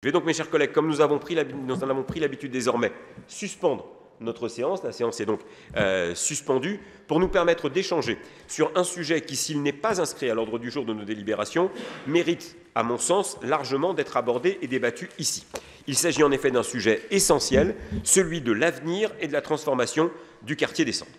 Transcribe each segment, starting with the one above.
Je vais donc, mes chers collègues, comme nous en avons pris l'habitude désormais, suspendre notre séance. La séance est donc suspendue pour nous permettre d'échanger sur un sujet qui, s'il n'est pas inscrit à l'ordre du jour de nos délibérations, mérite, à mon sens, largement d'être abordé et débattu ici. Il s'agit en effet d'un sujet essentiel, celui de l'avenir et de la transformation du quartier des Centres.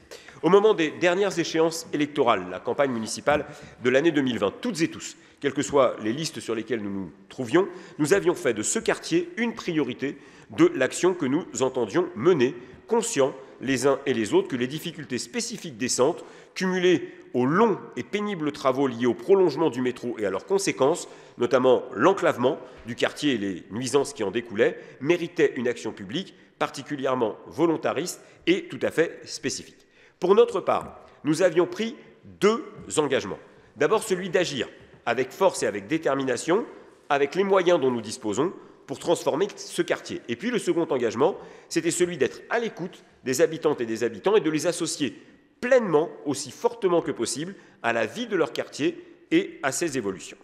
Au moment des dernières échéances électorales, la campagne municipale de l'année 2020, toutes et tous, quelles que soient les listes sur lesquelles nous nous trouvions, nous avions fait de ce quartier une priorité de l'action que nous entendions mener, conscients les uns et les autres que les difficultés spécifiques des Centres, cumulées aux longs et pénibles travaux liés au prolongement du métro et à leurs conséquences, notamment l'enclavement du quartier et les nuisances qui en découlaient, méritaient une action publique particulièrement volontariste et tout à fait spécifique. Pour notre part, nous avions pris deux engagements. D'abord celui d'agir avec force et avec détermination, avec les moyens dont nous disposons, pour transformer ce quartier. Et puis le second engagement, c'était celui d'être à l'écoute des habitantes et des habitants et de les associer pleinement, aussi fortement que possible, à la vie de leur quartier et à ses évolutions.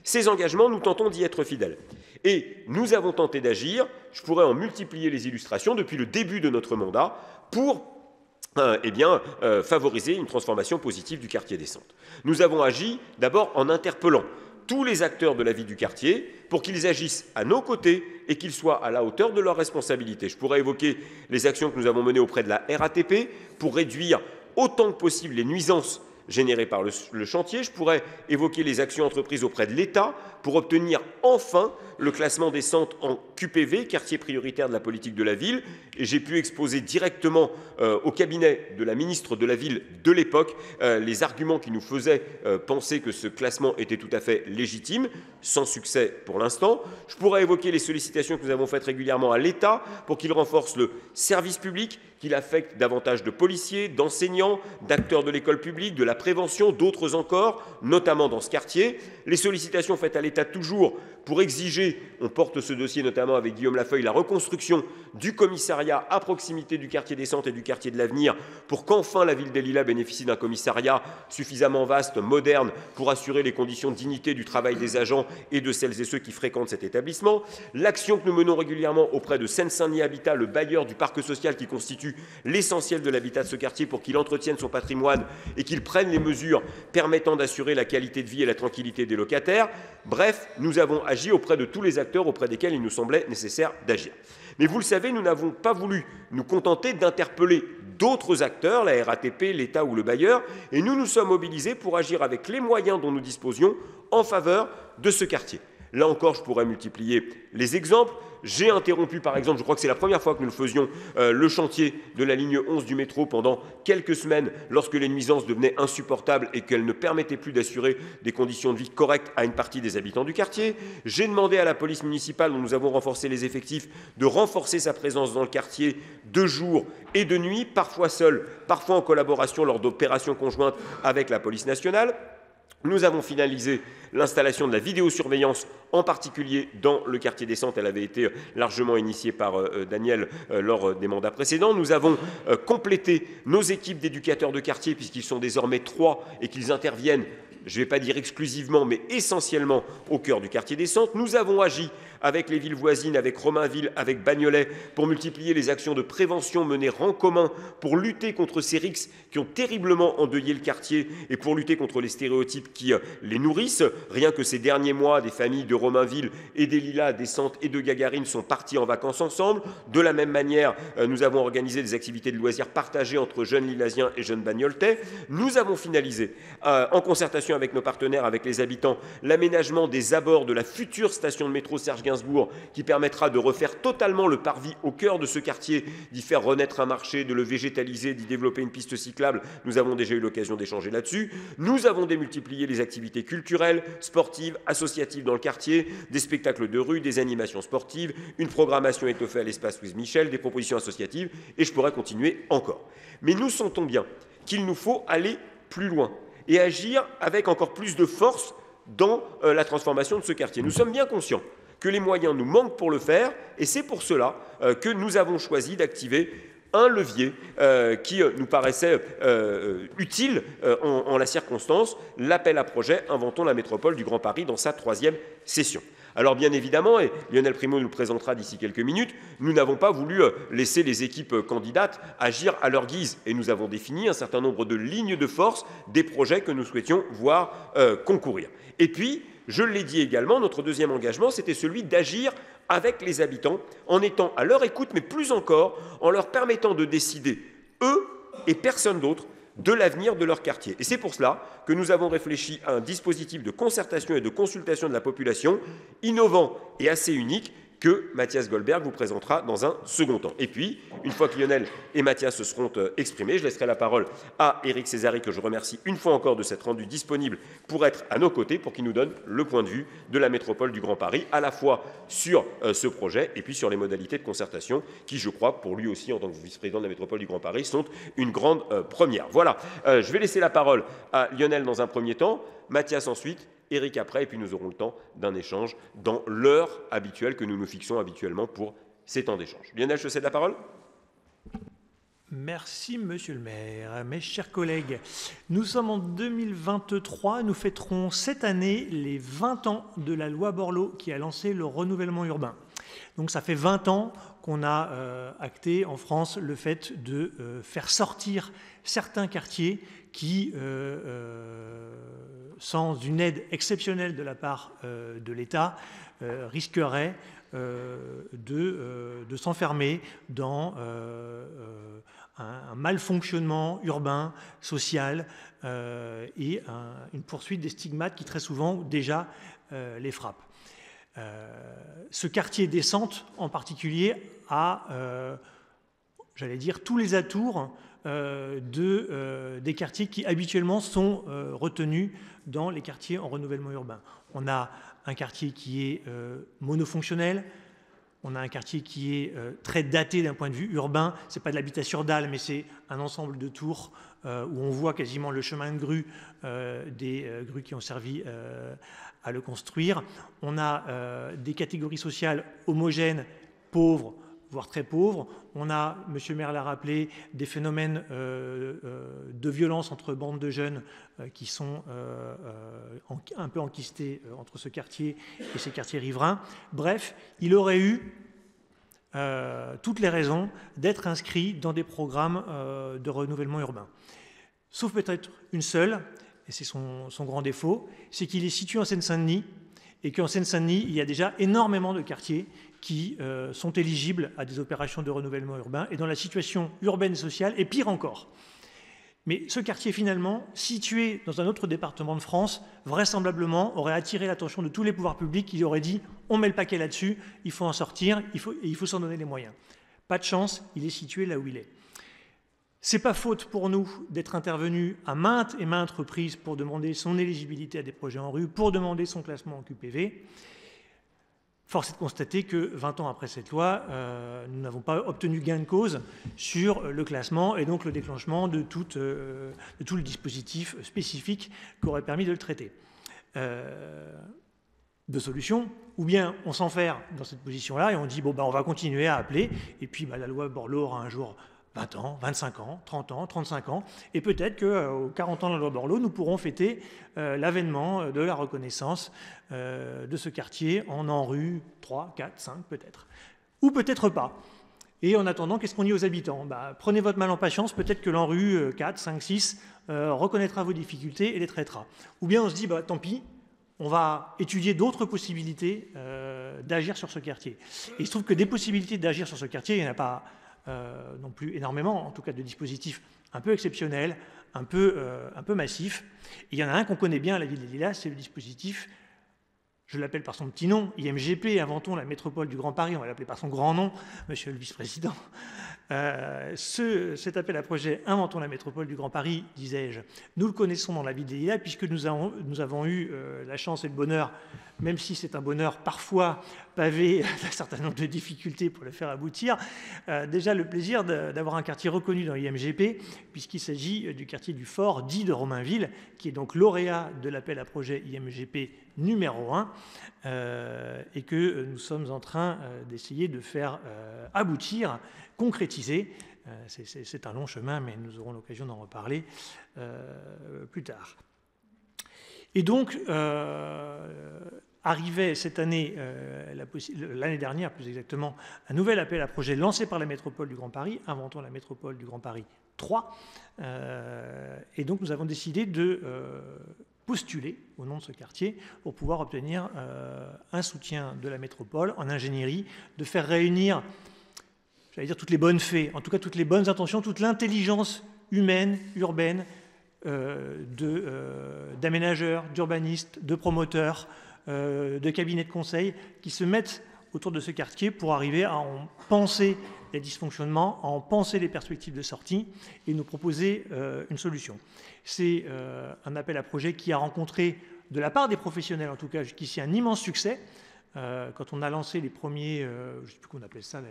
Ces engagements, nous tentons d'y être fidèles. Et nous avons tenté d'agir, je pourrais en multiplier les illustrations, depuis le début de notre mandat, pour favoriser une transformation positive du quartier des Centres. Nous avons agi d'abord en interpellant tous les acteurs de la vie du quartier pour qu'ils agissent à nos côtés et qu'ils soient à la hauteur de leurs responsabilités. Je pourrais évoquer les actions que nous avons menées auprès de la RATP pour réduire autant que possible les nuisances générées par le chantier. Je pourrais évoquer les actions entreprises auprès de l'État pour obtenir enfin le classement des Centres en QPV, quartier prioritaire de la politique de la ville. Et j'ai pu exposer directement au cabinet de la ministre de la Ville de l'époque les arguments qui nous faisaient penser que ce classement était tout à fait légitime, sans succès pour l'instant. Je pourrais évoquer les sollicitations que nous avons faites régulièrement à l'État pour qu'il renforce le service public, qu'il affecte davantage de policiers, d'enseignants, d'acteurs de l'école publique, de la prévention, d'autres encore, notamment dans ce quartier. Les sollicitations faites à l'État toujours pour exiger, on porte ce dossier notamment avec Guillaume Lafeuille, la reconstruction du commissariat à proximité du quartier des Centres et du quartier de l'Avenir, pour qu'enfin la ville des Lilas bénéficie d'un commissariat suffisamment vaste, moderne, pour assurer les conditions de dignité du travail des agents et de celles et ceux qui fréquentent cet établissement. L'action que nous menons régulièrement auprès de Seine-Saint-Denis Habitat, le bailleur du parc social qui constitue l'essentiel de l'habitat de ce quartier, pour qu'il entretienne son patrimoine et qu'il prenne les mesures permettant d'assurer la qualité de vie et la tranquillité des locataires. Bref, nous avons agi auprès de tous les acteurs auprès desquels il nous semblait nécessaire d'agir. Mais vous le savez, nous n'avons pas voulu nous contenter d'interpeller d'autres acteurs, la RATP, l'État ou le bailleur, et nous nous sommes mobilisés pour agir avec les moyens dont nous disposions en faveur de ce quartier. Là encore, je pourrais multiplier les exemples. J'ai interrompu, par exemple, je crois que c'est la première fois que nous le faisions, le chantier de la ligne 11 du métro pendant quelques semaines, lorsque les nuisances devenaient insupportables et qu'elles ne permettaient plus d'assurer des conditions de vie correctes à une partie des habitants du quartier. J'ai demandé à la police municipale, dont nous avons renforcé les effectifs, de renforcer sa présence dans le quartier de jour et de nuit, parfois seule, parfois en collaboration lors d'opérations conjointes avec la police nationale. Nous avons finalisé l'installation de la vidéosurveillance, en particulier dans le quartier des Centres. Elle avait été largement initiée par Daniel lors des mandats précédents. Nous avons complété nos équipes d'éducateurs de quartier, puisqu'ils sont désormais 3 et qu'ils interviennent, je ne vais pas dire exclusivement, mais essentiellement au cœur du quartier des Centres. Nous avons agi avec les villes voisines, avec Romainville, avec Bagnolet, pour multiplier les actions de prévention menées en commun pour lutter contre ces rixes qui ont terriblement endeuillé le quartier et pour lutter contre les stéréotypes qui les nourrissent. Rien que ces derniers mois, des familles de Romainville et des Lilas, des Centres et de Gagarine sont parties en vacances ensemble. De la même manière, nous avons organisé des activités de loisirs partagées entre jeunes Lilasiens et jeunes Bagnoltais. Nous avons finalisé, en concertation avec nos partenaires, avec les habitants, l'aménagement des abords de la future station de métro Serge Gainsbourg, qui permettra de refaire totalement le parvis au cœur de ce quartier, d'y faire renaître un marché, de le végétaliser, d'y développer une piste cyclable. Nous avons déjà eu l'occasion d'échanger là-dessus. Nous avons démultiplié les activités culturelles, sportives, associatives dans le quartier, des spectacles de rue, des animations sportives, une programmation étoffée à l'espace Louise Michel, des propositions associatives, et je pourrais continuer encore. Mais nous sentons bien qu'il nous faut aller plus loin et agir avec encore plus de force dans la transformation de ce quartier. Nous sommes bien conscients que les moyens nous manquent pour le faire, et c'est pour cela que nous avons choisi d'activer un levier qui nous paraissait utile en la circonstance, l'appel à projet Inventons la métropole du Grand Paris dans sa 3e session. Alors bien évidemment, et Lionel Primo nous le présentera d'ici quelques minutes, nous n'avons pas voulu laisser les équipes candidates agir à leur guise. Et nous avons défini un certain nombre de lignes de force des projets que nous souhaitions voir concourir. Et puis, je l'ai dit également, notre deuxième engagement, c'était celui d'agir avec les habitants, en étant à leur écoute, mais plus encore, en leur permettant de décider, eux et personne d'autre, de l'avenir de leur quartier. Et c'est pour cela que nous avons réfléchi à un dispositif de concertation et de consultation de la population innovant et assez unique que Mathias Goldberg vous présentera dans un second temps. Et puis, une fois que Lionel et Mathias se seront exprimés, je laisserai la parole à Éric Césari, que je remercie une fois encore de s'être rendu disponible pour être à nos côtés, pour qu'il nous donne le point de vue de la métropole du Grand Paris, à la fois sur ce projet et puis sur les modalités de concertation, qui, je crois, pour lui aussi, en tant que vice-président de la métropole du Grand Paris, sont une grande première. Voilà, je vais laisser la parole à Lionel dans un premier temps, Mathias ensuite, Éric après, et puis nous aurons le temps d'un échange dans l'heure habituelle que nous nous fixons habituellement pour ces temps d'échange. Lionel, je te cède la parole. Merci, monsieur le maire. Mes chers collègues, nous sommes en 2023, nous fêterons cette année les 20 ans de la loi Borloo qui a lancé le renouvellement urbain. Donc ça fait 20 ans qu'on a acté en France le fait de faire sortir certains quartiers qui, sans une aide exceptionnelle de la part de l'État, risqueraient de s'enfermer dans un malfonctionnement urbain, social et une poursuite des stigmates qui très souvent déjà les frappent. Ce quartier Descente en particulier a, j'allais dire, tous les atours des quartiers qui habituellement sont retenus dans les quartiers en renouvellement urbain. On a un quartier qui est monofonctionnel, on a un quartier qui est très daté d'un point de vue urbain. Ce n'est pas de l'habitat sur dalle, mais c'est un ensemble de tours où on voit quasiment le chemin de grue des grues qui ont servi à le construire. On a des catégories sociales homogènes, pauvres, voire très pauvres. On a, M. le maire l'a rappelé, des phénomènes de violence entre bandes de jeunes qui sont un peu enquistés entre ce quartier et ces quartiers riverains. Bref, il aurait eu toutes les raisons d'être inscrit dans des programmes de renouvellement urbain. Sauf peut-être une seule, et c'est son grand défaut, c'est qu'il est situé en Seine-Saint-Denis, et qu'en Seine-Saint-Denis, il y a déjà énormément de quartiers qui sont éligibles à des opérations de renouvellement urbain et dont la situation urbaine et sociale est pire encore. Mais ce quartier, finalement, situé dans un autre département de France, vraisemblablement aurait attiré l'attention de tous les pouvoirs publics qui auraient dit « on met le paquet là-dessus, il faut en sortir, il faut s'en donner les moyens ». Pas de chance, il est situé là où il est. Ce n'est pas faute pour nous d'être intervenus à maintes et maintes reprises pour demander son éligibilité à des projets en rue, pour demander son classement en QPV. Force est de constater que 20 ans après cette loi, nous n'avons pas obtenu gain de cause sur le classement et donc le déclenchement de tout le dispositif spécifique qui aurait permis de le traiter. Deux solutions, ou bien on s'enferme dans cette position-là et on dit bon, on va continuer à appeler, et puis la loi Borloo aura un jour 20 ans, 25 ans, 30 ans, 35 ans, et peut-être qu'aux 40 ans de la loi Borloo, nous pourrons fêter l'avènement de la reconnaissance de ce quartier en ANRU 3, 4, 5 peut-être. Ou peut-être pas. Et en attendant, qu'est-ce qu'on dit aux habitants ? Prenez votre mal en patience, peut-être que l'ANRU 4, 5, 6 reconnaîtra vos difficultés et les traitera. Ou bien on se dit, tant pis, on va étudier d'autres possibilités d'agir sur ce quartier. Et il se trouve que des possibilités d'agir sur ce quartier, il n'y en a pas non plus énormément, en tout cas de dispositifs un peu exceptionnels, un peu massifs. Et il y en a un qu'on connaît bien à la ville des Lilas, c'est le dispositif, je l'appelle par son petit nom, IMGP, Inventons la métropole du Grand Paris, on va l'appeler par son grand nom, monsieur le vice-président. Cet appel à projet Inventons la métropole du Grand Paris, disais-je, nous le connaissons dans la ville des Lilas, puisque nous avons eu la chance et le bonheur, même si c'est un bonheur parfois pavé d'un certain nombre de difficultés pour le faire aboutir, déjà le plaisir d'avoir un quartier reconnu dans l'IMGP, puisqu'il s'agit du quartier du Fort, dit de Romainville, qui est donc lauréat de l'appel à projet IMGP numéro 1, et que nous sommes en train d'essayer de faire aboutir, concrétiser. C'est un long chemin, mais nous aurons l'occasion d'en reparler plus tard. Et donc, arrivait cette année, l'année dernière plus exactement, un nouvel appel à projet lancé par la métropole du Grand Paris, Inventons la métropole du Grand Paris 3. Et donc nous avons décidé de postuler au nom de ce quartier pour pouvoir obtenir un soutien de la métropole en ingénierie, de faire réunir, j'allais dire toutes les bonnes fées, en tout cas toutes les bonnes intentions, toute l'intelligence humaine, urbaine, d'aménageurs, d'urbanistes, de promoteurs, de cabinets de conseil qui se mettent autour de ce quartier pour arriver à en penser les dysfonctionnements, à en penser les perspectives de sortie et nous proposer une solution. C'est un appel à projet qui a rencontré, de la part des professionnels en tout cas jusqu'ici, un immense succès. Quand on a lancé les premiers, je ne sais plus qu'on appelle ça, là,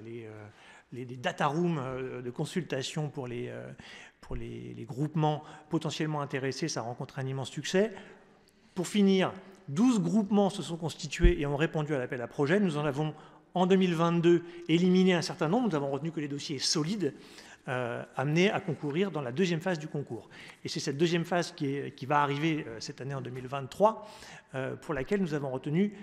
les data rooms de consultation pour les groupements potentiellement intéressés, ça a rencontré un immense succès. Pour finir, 12 groupements se sont constitués et ont répondu à l'appel à projet. Nous en avons, en 2022, éliminé un certain nombre. Nous avons retenu que les dossiers solides amenés à concourir dans la deuxième phase du concours. Et c'est cette deuxième phase qui va arriver cette année en 2023, pour laquelle nous avons retenu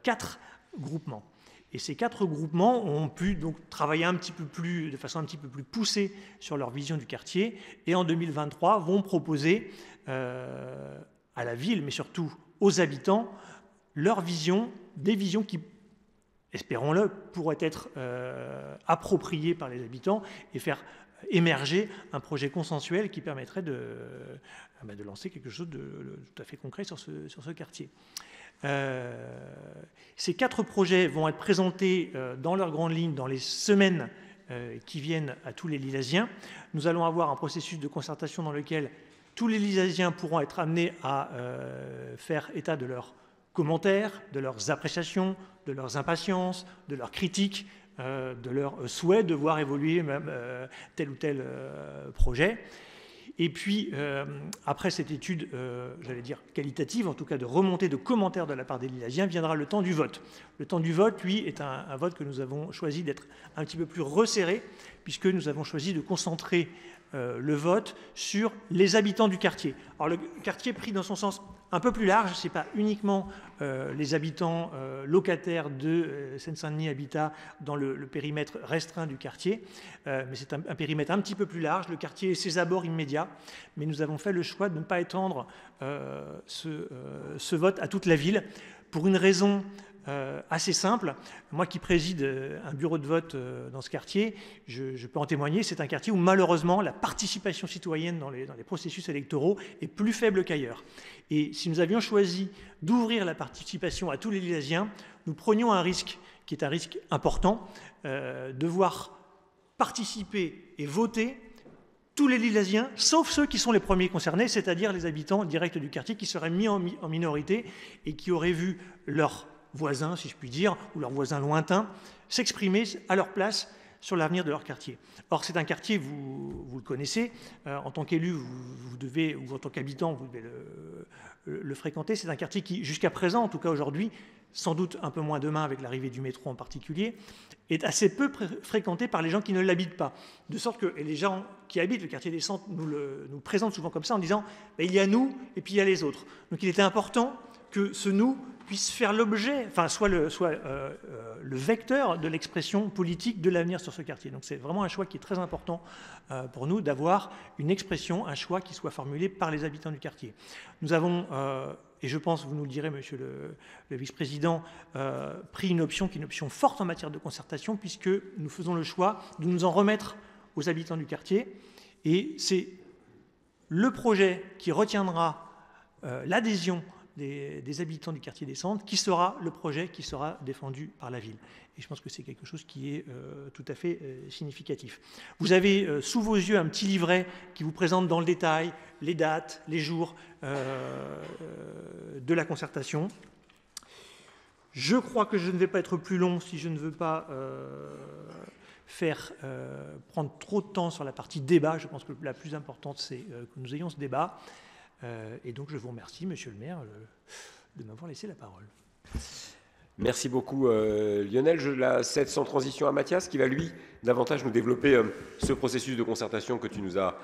4 groupements. Et ces 4 groupements ont pu donc travailler de façon un petit peu plus poussée sur leur vision du quartier et en 2023 vont proposer à la ville, mais surtout aux habitants, leur vision, des visions qui, espérons-le, pourraient être appropriées par les habitants et faire émerger un projet consensuel qui permettrait de lancer quelque chose de tout à fait concret sur ce quartier. Ces 4 projets vont être présentés dans leurs grandes lignes dans les semaines qui viennent à tous les Lilasiens. Nous allons avoir un processus de concertation dans lequel tous les Lilasiens pourront être amenés à faire état de leurs commentaires, de leurs appréciations, de leurs impatiences, de leurs critiques, de leurs souhaits de voir évoluer même tel ou tel projet. Et puis, après cette étude, j'allais dire qualitative, en tout cas de remontée de commentaires de la part des Lilasiens, viendra le temps du vote. Le temps du vote, lui, est un vote que nous avons choisi d'être un petit peu plus resserré, puisque nous avons choisi de concentrer le vote sur les habitants du quartier. Alors le quartier pris dans son sens un peu plus large, ce n'est pas uniquement les habitants locataires de Seine-Saint-Denis Habitat dans le périmètre restreint du quartier, mais c'est un périmètre un petit peu plus large, le quartier et ses abords immédiats, mais nous avons fait le choix de ne pas étendre ce vote à toute la ville pour une raison assez simple. Moi qui préside un bureau de vote dans ce quartier, je peux en témoigner, c'est un quartier où malheureusement la participation citoyenne dans les processus électoraux est plus faible qu'ailleurs. Et si nous avions choisi d'ouvrir la participation à tous les Lilasiens, nous prenions un risque qui est un risque important, de voir participer et voter tous les Lilasiens, sauf ceux qui sont les premiers concernés, c'est-à-dire les habitants directs du quartier qui seraient mis en minorité et qui auraient vu leurs voisins, si je puis dire, ou leurs voisins lointains, s'exprimer à leur place sur l'avenir de leur quartier. Or, c'est un quartier, vous le connaissez, en tant qu'élu, vous devez, ou en tant qu'habitant, vous devez le fréquenter. C'est un quartier qui, jusqu'à présent, en tout cas aujourd'hui, sans doute un peu moins demain avec l'arrivée du métro en particulier, est assez peu fréquenté par les gens qui ne l'habitent pas. De sorte que les gens qui habitent le quartier des Centres nous présentent souvent comme ça en disant il y a nous et puis il y a les autres. Donc il était important que ce nous puisse faire l'objet, enfin soit le vecteur de l'expression politique de l'avenir sur ce quartier. Donc c'est vraiment un choix qui est très important pour nous d'avoir une expression, un choix qui soit formulé par les habitants du quartier. Nous avons, et je pense, vous nous le direz, monsieur le vice-président, pris une option qui est une option forte en matière de concertation, puisque nous faisons le choix de nous en remettre aux habitants du quartier. Et c'est le projet qui retiendra l'adhésion des habitants du quartier des Centres qui sera le projet qui sera défendu par la ville. Et je pense que c'est quelque chose qui est tout à fait significatif. Vous avez sous vos yeux un petit livret qui vous présente dans le détail les dates, les jours de la concertation. Je crois que je ne vais pas être plus long si je ne veux pas prendre trop de temps sur la partie débat. Je pense que la plus importante, c'est que nous ayons ce débat. Et donc, je vous remercie, monsieur le maire, de m'avoir laissé la parole. Merci beaucoup, Lionel. Je la cède sans transition à Mathias, qui va, lui, davantage nous développer ce processus de concertation que tu nous as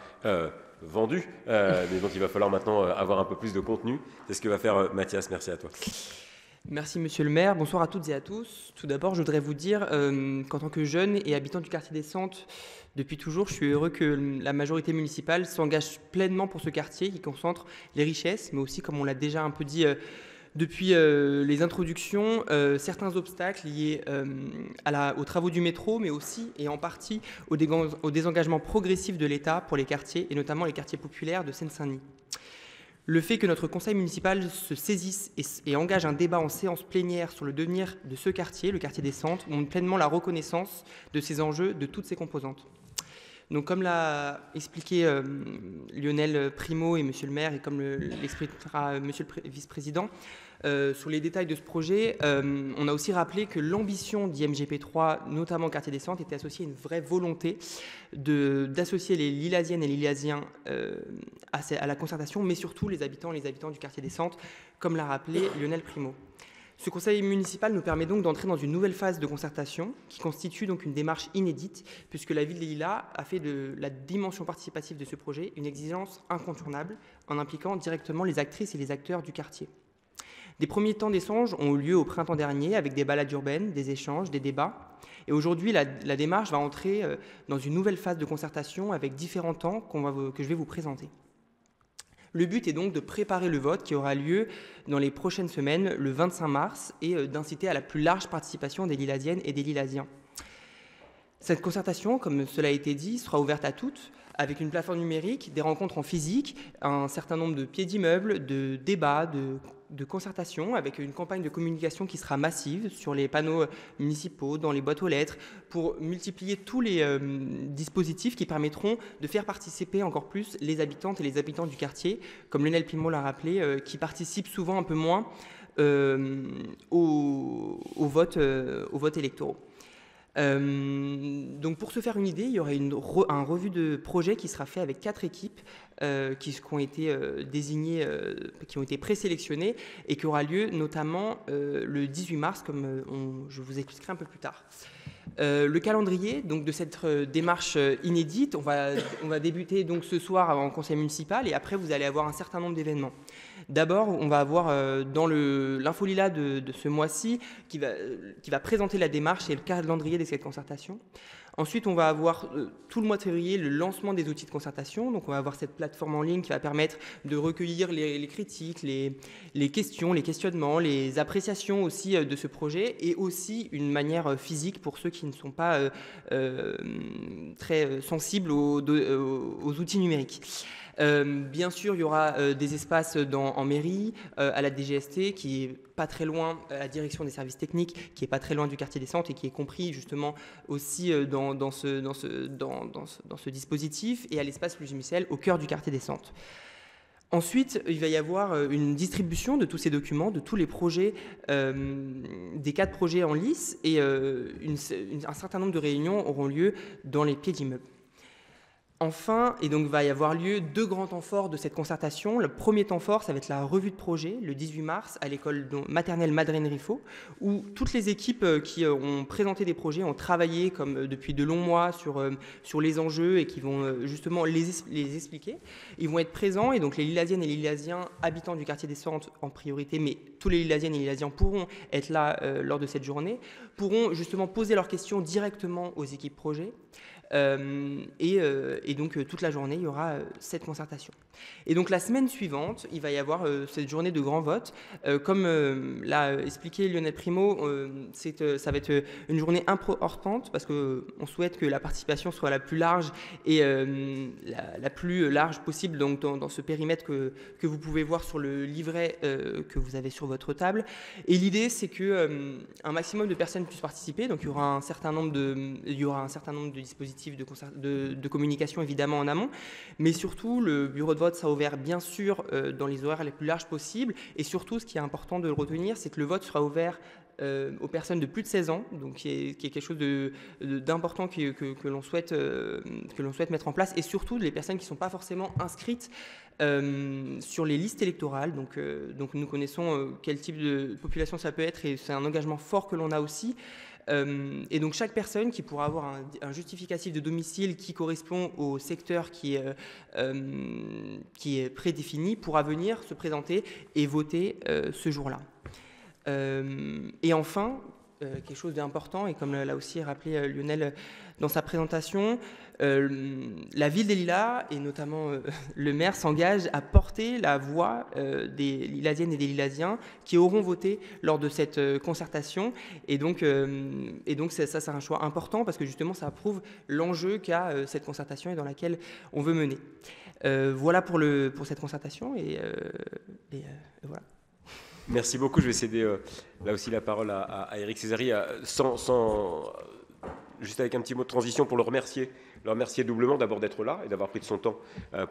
vendu, mais dont il va falloir maintenant avoir un peu plus de contenu. C'est ce que va faire Mathias. Merci à toi. Merci Monsieur le maire, bonsoir à toutes et à tous. Tout d'abord, je voudrais vous dire qu'en tant que jeune et habitant du quartier des Sentes, depuis toujours, je suis heureux que la majorité municipale s'engage pleinement pour ce quartier qui concentre les richesses, mais aussi, comme on l'a déjà un peu dit depuis les introductions, certains obstacles liés aux travaux du métro, mais aussi et en partie au désengagement progressif de l'État pour les quartiers, et notamment les quartiers populaires de Seine-Saint-Denis. Le fait que notre conseil municipal se saisisse et engage un débat en séance plénière sur le devenir de ce quartier, le quartier des Sentes, montre pleinement la reconnaissance de ces enjeux, de toutes ces composantes. Donc, comme l'a expliqué Lionel Primo et Monsieur le maire, et comme l'expliquera Monsieur le vice-président, sur les détails de ce projet, on a aussi rappelé que l'ambition d'IMGP3, notamment au quartier des Sentes, était associée à une vraie volonté d'associer les Lilasiennes et Lilasiens à la concertation, mais surtout les habitants du quartier des Sentes, comme l'a rappelé Lionel Primo. Ce conseil municipal nous permet donc d'entrer dans une nouvelle phase de concertation qui constitue donc une démarche inédite puisque la ville des Lilas a fait de la dimension participative de ce projet une exigence incontournable en impliquant directement les actrices et les acteurs du quartier. Des premiers temps d'échange ont eu lieu au printemps dernier avec des balades urbaines, des échanges, des débats. Et aujourd'hui, la démarche va entrer dans une nouvelle phase de concertation avec différents temps que je vais vous présenter. Le but est donc de préparer le vote qui aura lieu dans les prochaines semaines, le 25 mars, et d'inciter à la plus large participation des Lilasiennes et des Lilasiens. Cette concertation, comme cela a été dit, sera ouverte à toutes, avec une plateforme numérique, des rencontres en physique, un certain nombre de pieds d'immeubles, de débats, de concertation, avec une campagne de communication qui sera massive sur les panneaux municipaux, dans les boîtes aux lettres, pour multiplier tous les dispositifs qui permettront de faire participer encore plus les habitantes et les habitants du quartier, comme Lionel Pimot l'a rappelé, qui participent souvent un peu moins aux votes électoraux. Donc pour se faire une idée, il y aurait un revue de projet qui sera fait avec 4 équipes qui ont été désignées, qui ont été présélectionnées et qui aura lieu notamment le 18 mars, comme je vous expliquerai un peu plus tard. Le calendrier donc, de cette démarche inédite, on va débuter donc ce soir en conseil municipal et après vous allez avoir un certain nombre d'événements. D'abord, on va avoir dans l'infolila de ce mois-ci qui va présenter la démarche et le calendrier de cette concertation. Ensuite, on va avoir tout le mois de février le lancement des outils de concertation. Donc, on va avoir cette plateforme en ligne qui va permettre de recueillir les critiques, les questions, les questionnements, les appréciations aussi de ce projet et aussi une manière physique pour ceux qui ne sont pas très sensibles aux outils numériques. Bien sûr, il y aura des espaces en mairie, à la DGST, qui est pas très loin, à la direction des services techniques, qui est pas très loin du quartier des Sentes et qui est compris justement aussi dans ce dispositif, et à l'espace Louis Michel, au cœur du quartier des Sentes. Ensuite, il va y avoir une distribution de tous ces documents, de tous les projets, des 4 projets en lice, et un certain nombre de réunions auront lieu dans les pieds d'immeubles. Enfin, et donc va y avoir lieu 2 grands temps forts de cette concertation. Le premier temps fort, ça va être la revue de projet, le 18 mars, à l'école maternelle Madeleine Riffaut, où toutes les équipes qui ont présenté des projets ont travaillé comme depuis de longs mois sur les enjeux et qui vont justement les expliquer. Ils vont être présents, et donc les Lilasiennes et les Lilasiens, habitants du quartier des Sentes en priorité, mais tous les Lilasiennes et les Lilasiens pourront être là lors de cette journée, pourront justement poser leurs questions directement aux équipes projets. Et donc toute la journée il y aura cette concertation. Et donc la semaine suivante il va y avoir cette journée de grand vote, comme l'a expliqué Lionel Primo, ça va être une journée importante parce qu'on souhaite que la participation soit la plus large et la plus large possible donc dans ce périmètre que vous pouvez voir sur le livret que vous avez sur votre table. Et l'idée c'est que un maximum de personnes puissent participer, donc il y aura un certain nombre de dispositifs de communication évidemment en amont, mais surtout le bureau de vote sera ouvert bien sûr dans les horaires les plus larges possibles, et surtout ce qui est important de le retenir, c'est que le vote sera ouvert aux personnes de plus de 16 ans, donc qui est quelque chose d'important que l'on souhaite mettre en place, et surtout les personnes qui ne sont pas forcément inscrites sur les listes électorales. Donc nous connaissons quel type de population ça peut être, et c'est un engagement fort que l'on a aussi. Et donc chaque personne qui pourra avoir un justificatif de domicile qui correspond au secteur qui est prédéfini pourra venir se présenter et voter ce jour-là. Et enfin, quelque chose d'important, et comme l'a aussi rappelé Lionel dans sa présentation, la ville des Lilas, et notamment le maire, s'engage à porter la voix des Lilasiennes et des Lilasiens qui auront voté lors de cette concertation. Et donc ça, c'est un choix important, parce que justement, ça prouve l'enjeu qu'a cette concertation et dans laquelle on veut mener. Voilà pour cette concertation, et voilà. Merci beaucoup. Je vais céder là aussi la parole à Éric Césari, juste avec un petit mot de transition pour le remercier doublement d'abord d'être là et d'avoir pris de son temps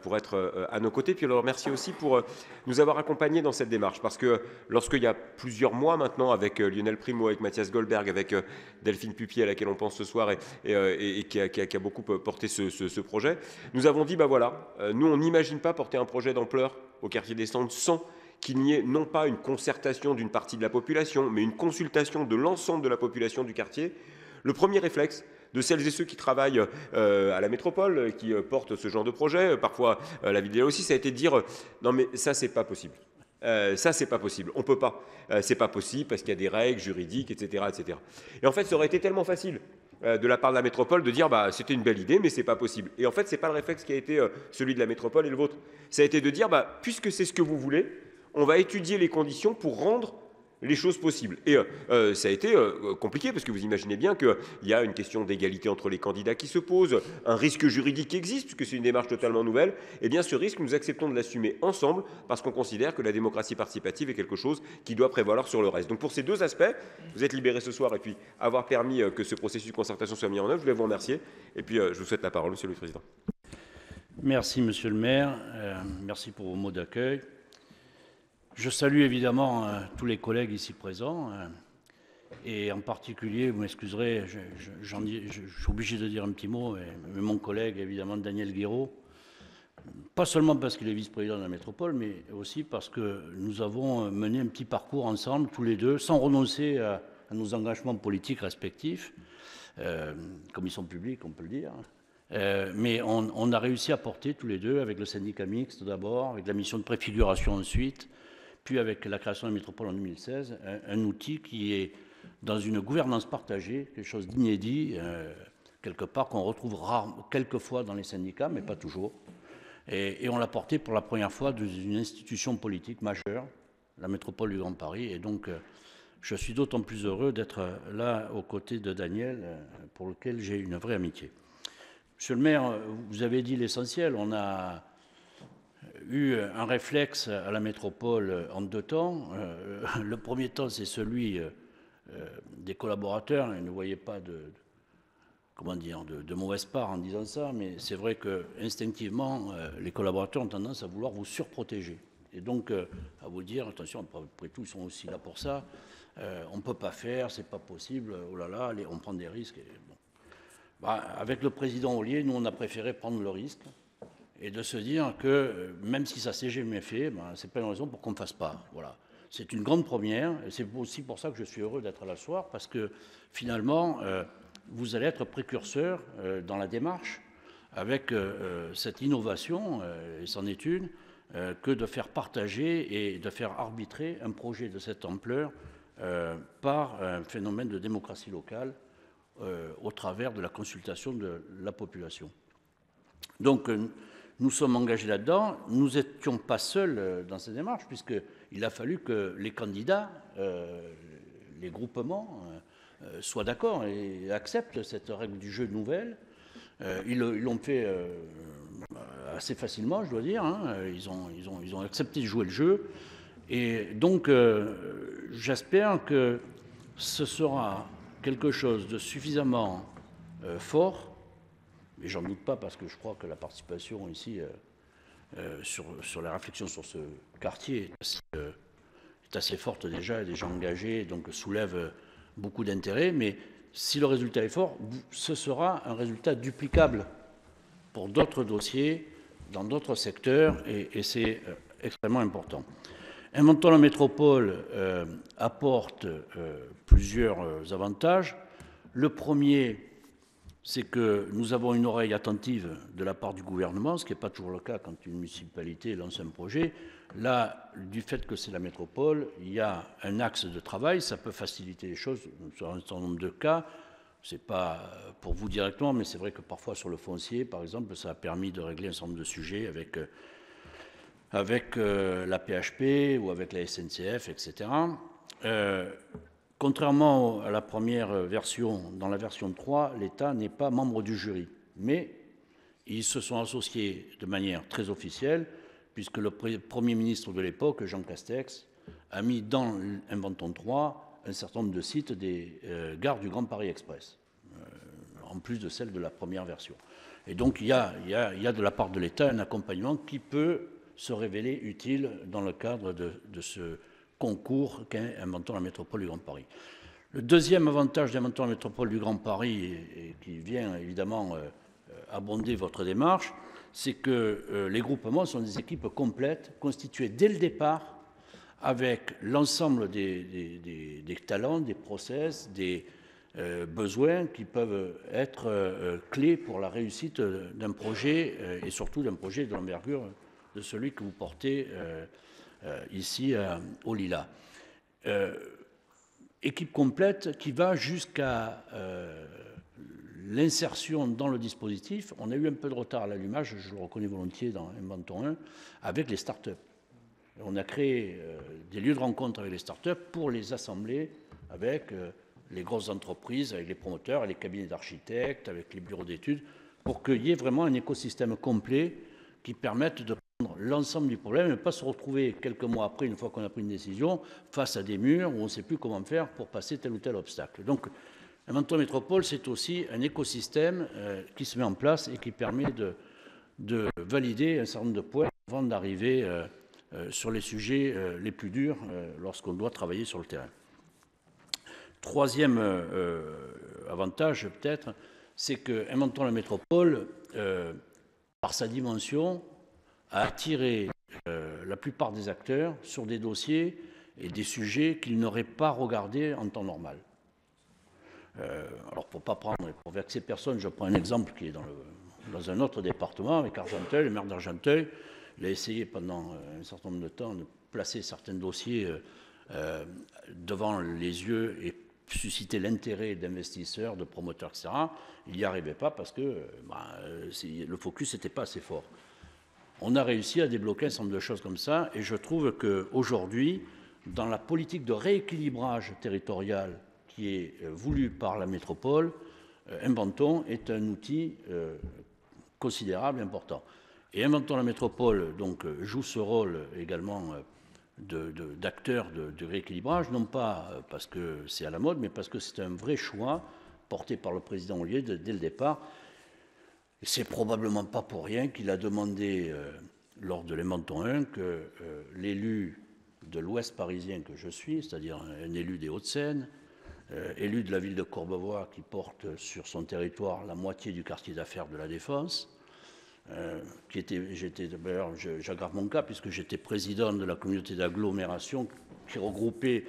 pour être à nos côtés, puis le remercier aussi pour nous avoir accompagnés dans cette démarche, parce que lorsqu'il y a plusieurs mois maintenant, avec Lionel Primo, avec Mathias Goldberg, avec Delphine Pupier à laquelle on pense ce soir et qui a beaucoup porté ce projet, nous avons dit, nous on n'imagine pas porter un projet d'ampleur au quartier des Centres sans qu'il n'y ait non pas une concertation d'une partie de la population, mais une consultation de l'ensemble de la population du quartier. Le premier réflexe de celles et ceux qui travaillent à la métropole, qui portent ce genre de projet, parfois la ville aussi, ça a été de dire non mais ça c'est pas possible. Ça c'est pas possible, on peut pas. C'est pas possible parce qu'il y a des règles juridiques, etc., etc. Et en fait, ça aurait été tellement facile de la part de la métropole de dire c'était une belle idée, mais c'est pas possible. Et en fait, c'est pas le réflexe qui a été celui de la métropole et le vôtre. Ça a été de dire puisque c'est ce que vous voulez, on va étudier les conditions pour rendre les choses possibles. Et ça a été compliqué, parce que vous imaginez bien qu'il y a une question d'égalité entre les candidats qui se pose, un risque juridique qui existe, puisque c'est une démarche totalement nouvelle. Et bien ce risque, nous acceptons de l'assumer ensemble, parce qu'on considère que la démocratie participative est quelque chose qui doit prévaloir sur le reste. Donc pour ces deux aspects, vous êtes libérés ce soir, et puis avoir permis que ce processus de concertation soit mis en œuvre, je voulais vous remercier. Et puis je vous souhaite la parole, Monsieur le Président. Merci, Monsieur le maire. Merci pour vos mots d'accueil. Je salue évidemment tous les collègues ici présents, et en particulier, vous m'excuserez, je suis obligé de dire un petit mot, mais mon collègue évidemment Daniel Guiraud, pas seulement parce qu'il est vice-président de la métropole, mais aussi parce que nous avons mené un petit parcours ensemble, tous les deux, sans renoncer à nos engagements politiques respectifs, commission publique, on peut le dire. Mais on a réussi à porter tous les deux, avec le syndicat mixte d'abord, avec la mission de préfiguration ensuite, puis avec la création de la métropole en 2016, un outil qui est dans une gouvernance partagée, quelque chose d'inédit, quelque part qu'on retrouve quelquefois dans les syndicats, mais pas toujours. Et on l'a porté pour la première fois dans une institution politique majeure, la métropole du Grand Paris. Et donc, je suis d'autant plus heureux d'être là aux côtés de Daniel, pour lequel j'ai une vraie amitié. Monsieur le maire, vous avez dit l'essentiel. On a eu un réflexe à la métropole en deux temps. Le premier temps, c'est celui des collaborateurs. Et ne voyez pas de mauvaise part en disant ça, mais c'est vrai que instinctivement, les collaborateurs ont tendance à vouloir vous surprotéger. Et donc, à vous dire, attention, après tout, ils sont aussi là pour ça. On ne peut pas faire, c'est pas possible, oh là là, allez, on prend des risques. Et bon. Avec le président Ollier, nous, on a préféré prendre le risque et de se dire que même si ça s'est jamais fait, ce n'est pas une raison pour qu'on ne fasse pas. Voilà. C'est une grande première, et c'est aussi pour ça que je suis heureux d'être là ce soir, parce que finalement, vous allez être précurseur dans la démarche avec cette innovation, et c'en est une, que de faire partager et de faire arbitrer un projet de cette ampleur par un phénomène de démocratie locale au travers de la consultation de la population. Donc, nous sommes engagés là-dedans. Nous n'étions pas seuls dans cette démarche, puisqu'il a fallu que les candidats, les groupements, soient d'accord et acceptent cette règle du jeu nouvelle. Ils l'ont fait assez facilement, je dois dire. Hein. Ils ont accepté de jouer le jeu. Et donc, j'espère que ce sera quelque chose de suffisamment fort. Mais j'en doute pas, parce que je crois que la participation ici sur la réflexion sur ce quartier est assez forte déjà engagée, donc soulève beaucoup d'intérêt. Mais si le résultat est fort, ce sera un résultat duplicable pour d'autres dossiers, dans d'autres secteurs, et c'est extrêmement important. Inventons la métropole apporte plusieurs avantages. Le premier, c'est que nous avons une oreille attentive de la part du gouvernement, ce qui n'est pas toujours le cas quand une municipalité lance un projet. Là, du fait que c'est la métropole, il y a un axe de travail, ça peut faciliter les choses sur un certain nombre de cas. Ce n'est pas pour vous directement, mais c'est vrai que parfois sur le foncier, par exemple, ça a permis de régler un certain nombre de sujets avec la PHP ou avec la SNCF, etc. Contrairement à la première version, dans la version 3, l'État n'est pas membre du jury, mais ils se sont associés de manière très officielle, puisque le Premier ministre de l'époque, Jean Castex, a mis dans Inventon 3 un certain nombre de sites des gares du Grand Paris Express, en plus de celles de la première version. Et donc il y a de la part de l'État un accompagnement qui peut se révéler utile dans le cadre de ce concours qu'est Inventons la métropole du Grand Paris. Le deuxième avantage d'Inventons la métropole du Grand Paris, et qui vient évidemment abonder votre démarche, c'est que les groupements sont des équipes complètes, constituées dès le départ, avec l'ensemble des talents, des process, des besoins qui peuvent être clés pour la réussite d'un projet, et surtout d'un projet de l'envergure de celui que vous portez ici au Lilas. Équipe complète qui va jusqu'à l'insertion dans le dispositif. On a eu un peu de retard à l'allumage, je le reconnais volontiers dans Inventon 1, avec les start-up. On a créé des lieux de rencontre avec les start-up pour les assembler avec les grosses entreprises, avec les promoteurs, les cabinets d'architectes, avec les bureaux d'études, pour qu'il y ait vraiment un écosystème complet qui permette de prendre l'ensemble du problème et ne pas se retrouver quelques mois après, une fois qu'on a pris une décision, face à des murs où on ne sait plus comment faire pour passer tel ou tel obstacle. Donc, Inventon Métropole, c'est aussi un écosystème qui se met en place et qui permet de valider un certain nombre de points avant d'arriver sur les sujets les plus durs lorsqu'on doit travailler sur le terrain. Troisième avantage, peut-être, c'est que Inventons la métropole, par sa dimension, a attiré la plupart des acteurs sur des dossiers et des sujets qu'ils n'auraient pas regardés en temps normal. Alors, pour ne pas prendre, pour vexer personne, je prends un exemple qui est dans un autre département, avec Argenteuil, le maire d'Argenteuil. Il a essayé pendant un certain nombre de temps de placer certains dossiers devant les yeux et susciter l'intérêt d'investisseurs, de promoteurs, etc. Il n'y arrivait pas parce que le focus n'était pas assez fort. On a réussi à débloquer un certain nombre de choses comme ça, et je trouve qu'aujourd'hui, dans la politique de rééquilibrage territorial qui est voulue par la métropole, Inventon est un outil considérable et important. Et Inventons la métropole donc, joue ce rôle également d'acteur de rééquilibrage, non pas parce que c'est à la mode, mais parce que c'est un vrai choix porté par le président Houllier dès le départ. C'est probablement pas pour rien qu'il a demandé, lors de l'Inventon 1, que l'élu de l'Ouest parisien que je suis, c'est-à-dire un élu des Hauts-de-Seine, élu de la ville de Courbevoie qui porte sur son territoire la moitié du quartier d'affaires de la Défense, d'ailleurs, j'aggrave mon cas puisque j'étais président de la communauté d'agglomération qui regroupait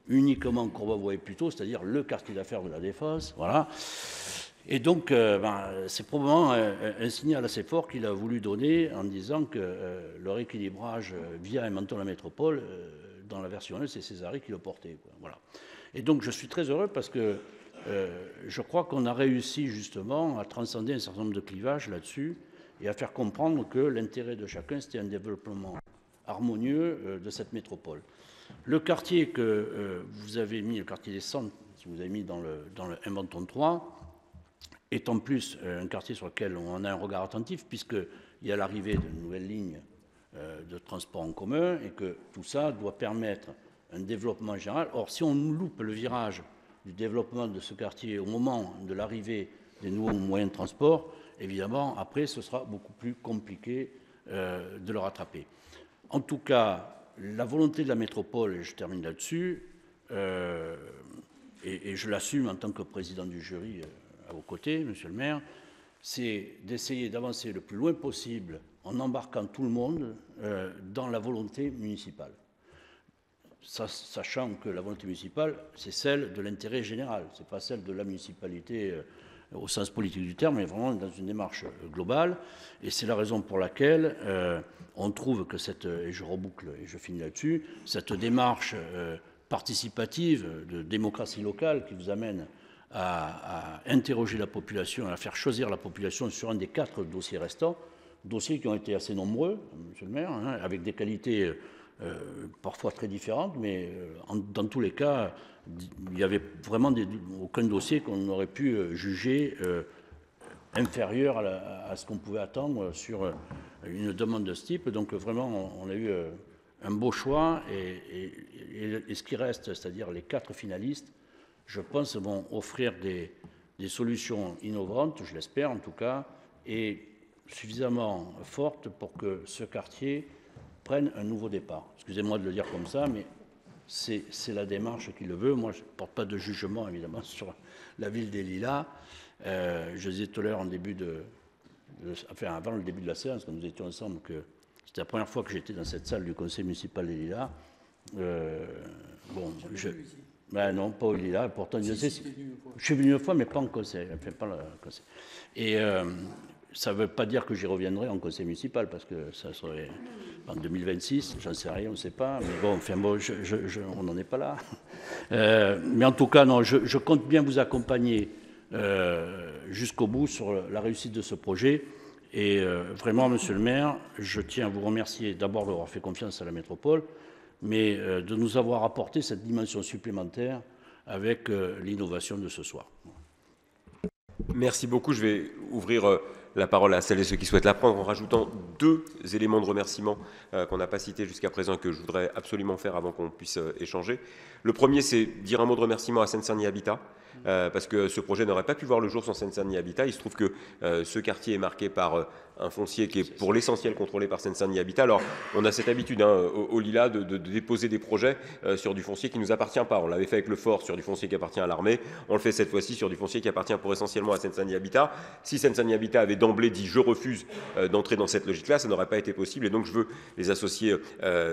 uniquement Courbevoie et Puteaux, c'est-à-dire le quartier d'affaires de la Défense, voilà. Et donc, c'est probablement un signal assez fort qu'il a voulu donner en disant que le rééquilibrage via Inventons la métropole, dans la version 1, c'est Césari qui le portait, quoi. Voilà. Et donc, je suis très heureux parce que je crois qu'on a réussi justement à transcender un certain nombre de clivages là-dessus et à faire comprendre que l'intérêt de chacun, c'était un développement harmonieux de cette métropole. Le quartier que vous avez mis, le quartier des centres, que vous avez mis dans le Inventon 3, est en plus un quartier sur lequel on a un regard attentif, puisqu'il y a l'arrivée d'une nouvelle ligne de transport en commun, et que tout ça doit permettre un développement général. Or, si on loupe le virage du développement de ce quartier au moment de l'arrivée des nouveaux moyens de transport, évidemment, après, ce sera beaucoup plus compliqué de le rattraper. En tout cas, la volonté de la métropole, et je termine là-dessus, et je l'assume en tant que président du jury à vos côtés, monsieur le maire, c'est d'essayer d'avancer le plus loin possible en embarquant tout le monde dans la volonté municipale. Sachant que la volonté municipale, c'est celle de l'intérêt général, ce n'est pas celle de la municipalité au sens politique du terme, mais vraiment dans une démarche globale. Et c'est la raison pour laquelle on trouve que et je reboucle et je finis là-dessus, cette démarche participative de démocratie locale qui vous amène à interroger la population, à faire choisir la population sur un des 4 dossiers restants, dossiers qui ont été assez nombreux, monsieur le maire, hein, avec des qualités parfois très différentes, mais dans tous les cas, il n'y avait vraiment aucun dossier qu'on aurait pu juger inférieur à ce qu'on pouvait attendre sur une demande de ce type. Donc vraiment, on a eu un beau choix, et ce qui reste, c'est-à-dire les 4 finalistes, je pense, vont offrir des solutions innovantes, je l'espère en tout cas, et suffisamment fortes pour que ce quartier prenne un nouveau départ. Excusez-moi de le dire comme ça, mais c'est la démarche qui le veut. Moi, je ne porte pas de jugement, évidemment, sur la ville des Lilas. Je disais tout à l'heure, avant le début de la séance, quand nous étions ensemble, que c'était la première fois que j'étais dans cette salle du conseil municipal des Lilas. Non, pas au Lilas. Pourtant, je suis venu une fois, mais pas en conseil. Enfin, pas le conseil. Et ça ne veut pas dire que j'y reviendrai en conseil municipal, parce que ça serait en 2026, j'en sais rien, on ne sait pas. Mais bon, on n'en est pas là. Mais en tout cas, non, je compte bien vous accompagner jusqu'au bout sur la réussite de ce projet. Et vraiment, monsieur le maire, je tiens à vous remercier d'abord d'avoir fait confiance à la métropole, mais de nous avoir apporté cette dimension supplémentaire avec l'innovation de ce soir. Merci beaucoup. Je vais ouvrir la parole à celles et ceux qui souhaitent la prendre en rajoutant 2 éléments de remerciement qu'on n'a pas cités jusqu'à présent, que je voudrais absolument faire avant qu'on puisse échanger. Le premier, c'est dire un mot de remerciement à Seine-Saint-Denis Habitat, parce que ce projet n'aurait pas pu voir le jour sans Seine-Saint-Denis Habitat. Il se trouve que ce quartier est marqué par un foncier qui est pour l'essentiel contrôlé par Seine-Saint-Denis Habitat. Alors, on a cette habitude au Lilas de déposer des projets sur du foncier qui ne nous appartient pas. On l'avait fait avec le Fort sur du foncier qui appartient à l'armée. On le fait cette fois-ci sur du foncier qui appartient pour essentiellement à Seine-Saint-Denis Habitat. Si Seine-Saint-Denis Habitat avait d'emblée dit « je refuse d'entrer dans cette logique-là », ça n'aurait pas été possible. Et donc, je veux les associer,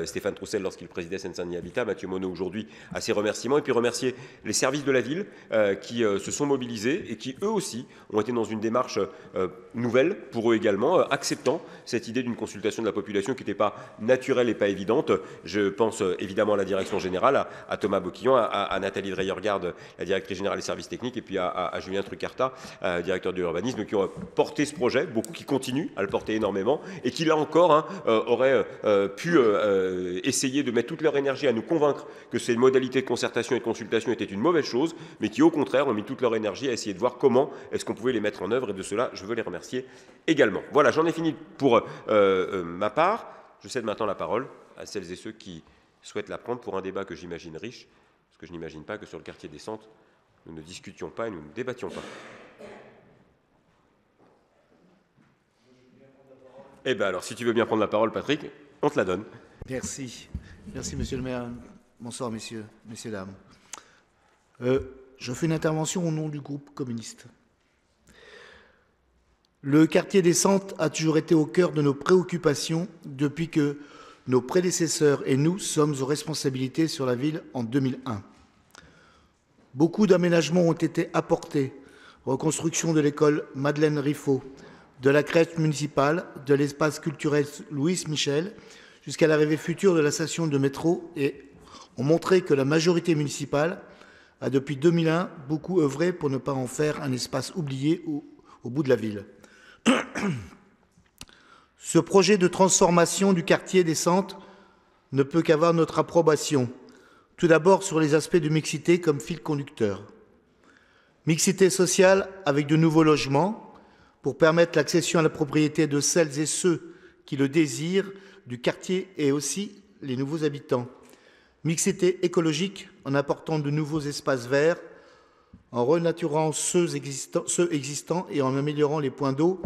Stéphane Troussel lorsqu'il présidait Seine-Saint-Denis Habitat, Mathieu Monod aujourd'hui, à ces remerciements. Et puis remercier les services de la ville qui se sont mobilisés et qui, eux aussi, ont été dans une démarche nouvelle pour eux également, acceptant cette idée d'une consultation de la population qui n'était pas naturelle et pas évidente. Je pense évidemment à la direction générale, à Thomas Boquillon, à Nathalie Dreyer-Garde, la directrice générale des services techniques, et puis à Julien Trucarta, directeur de l'urbanisme, qui ont porté ce projet, beaucoup qui continuent à le porter énormément, et qui là encore auraient pu essayer de mettre toute leur énergie à nous convaincre que ces modalités de concertation et de consultation étaient une mauvaise chose, mais qui au contraire ont mis toute leur énergie à essayer de voir comment est-ce qu'on pouvait les mettre en œuvre, et de cela je veux les remercier également. Voilà, j'en ai fini pour ma part. Je cède maintenant la parole à celles et ceux qui souhaitent la prendre pour un débat que j'imagine riche, parce que je n'imagine pas que sur le quartier des Centres, nous ne discutions pas et nous ne débattions pas. Eh bien alors, si tu veux bien prendre la parole, Patrick, on te la donne. Merci. Merci, monsieur le maire. Bonsoir, messieurs, dames. Je fais une intervention au nom du groupe communiste. Le quartier des Centres a toujours été au cœur de nos préoccupations depuis que nos prédécesseurs et nous sommes aux responsabilités sur la ville en 2001. Beaucoup d'aménagements ont été apportés. Reconstruction de l'école Madeleine Riffaut, de la crèche municipale, de l'espace culturel Louis Michel, jusqu'à l'arrivée future de la station de métro, et ont montré que la majorité municipale a depuis 2001 beaucoup œuvré pour ne pas en faire un espace oublié au bout de la ville. Ce projet de transformation du quartier des Centres ne peut qu'avoir notre approbation, tout d'abord sur les aspects de mixité comme fil conducteur. Mixité sociale avec de nouveaux logements pour permettre l'accession à la propriété de celles et ceux qui le désirent du quartier et aussi les nouveaux habitants. Mixité écologique en apportant de nouveaux espaces verts, en renaturant ceux existants et en améliorant les points d'eau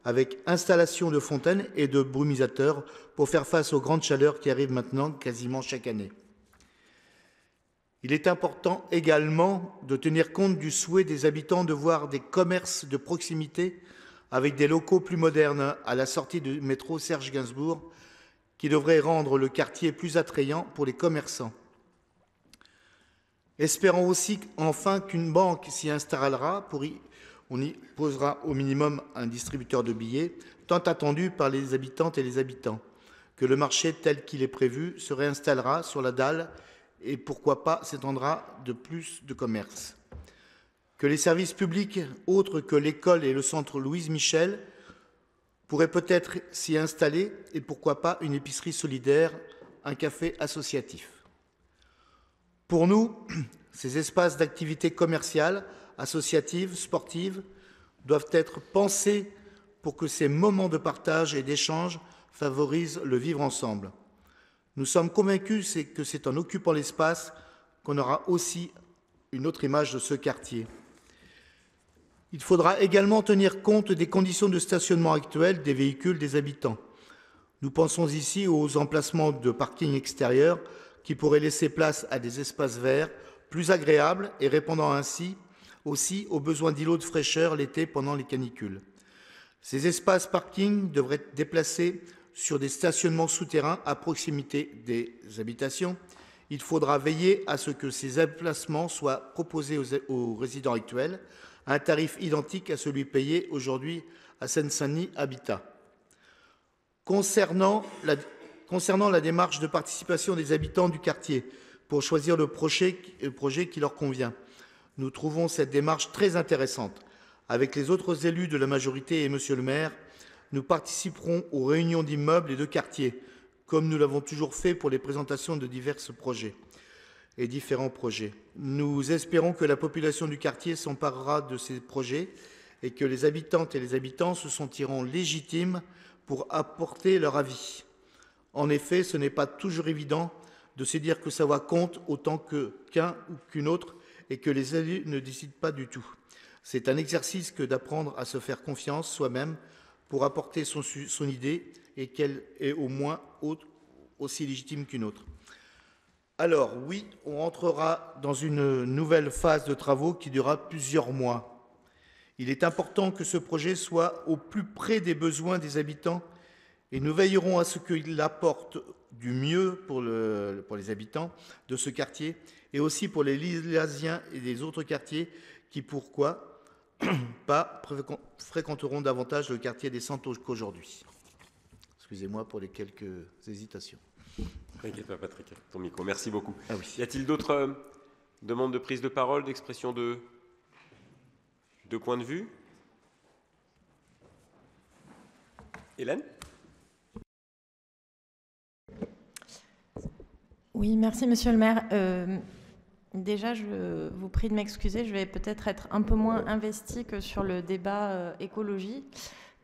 avec installation de fontaines et de brumisateurs pour faire face aux grandes chaleurs qui arrivent maintenant quasiment chaque année. Il est important également de tenir compte du souhait des habitants de voir des commerces de proximité avec des locaux plus modernes à la sortie du métro Serge Gainsbourg, qui devrait rendre le quartier plus attrayant pour les commerçants. Espérons aussi enfin qu'une banque s'y installera. on y posera au minimum un distributeur de billets, tant attendu par les habitantes et les habitants, que le marché tel qu'il est prévu se réinstallera sur la dalle et pourquoi pas s'étendra de plus de commerces. Que les services publics autres que l'école et le centre Louise Michel pourraient peut-être s'y installer et pourquoi pas une épicerie solidaire, un café associatif. Pour nous, ces espaces d'activité commerciale, associative, sportive, doivent être pensés pour que ces moments de partage et d'échange favorisent le vivre ensemble. Nous sommes convaincus que c'est en occupant l'espace qu'on aura aussi une autre image de ce quartier. Il faudra également tenir compte des conditions de stationnement actuelles des véhicules des habitants. Nous pensons ici aux emplacements de parking extérieurs qui pourraient laisser place à des espaces verts plus agréables et répondant ainsi aussi aux besoins d'îlots de fraîcheur l'été pendant les canicules. Ces espaces parking devraient être déplacés sur des stationnements souterrains à proximité des habitations. Il faudra veiller à ce que ces emplacements soient proposés aux résidents actuels à un tarif identique à celui payé aujourd'hui à Seine-Saint-Denis Habitat. Concernant la démarche de participation des habitants du quartier pour choisir le projet qui leur convient, nous trouvons cette démarche très intéressante. Avec les autres élus de la majorité et Monsieur le maire, nous participerons aux réunions d'immeubles et de quartiers, comme nous l'avons toujours fait pour les présentations de divers projets et différents projets. Nous espérons que la population du quartier s'emparera de ces projets et que les habitantes et les habitants se sentiront légitimes pour apporter leur avis. En effet, ce n'est pas toujours évident de se dire que sa voix compte autant qu'un ou qu'une autre et que les élus ne décident pas du tout. C'est un exercice que d'apprendre à se faire confiance soi-même pour apporter son idée et qu'elle est au moins aussi légitime qu'une autre. Alors oui, on rentrera dans une nouvelle phase de travaux qui durera plusieurs mois. Il est important que ce projet soit au plus près des besoins des habitants et nous veillerons à ce qu'il apporte du mieux pour les habitants de ce quartier et aussi pour les Lillasiens et des autres quartiers qui, pourquoi pas, fréquenteront davantage le quartier des Centres qu'aujourd'hui. Excusez-moi pour les quelques hésitations. T'inquiète pas, Patrick, ton micro. Merci beaucoup. Ah oui. Y a-t-il d'autres demandes de prise de parole, d'expression de point de vue? Hélène? Oui, merci Monsieur le maire. Déjà, je vous prie de m'excuser, je vais peut-être être un peu moins investie que sur le débat écologie,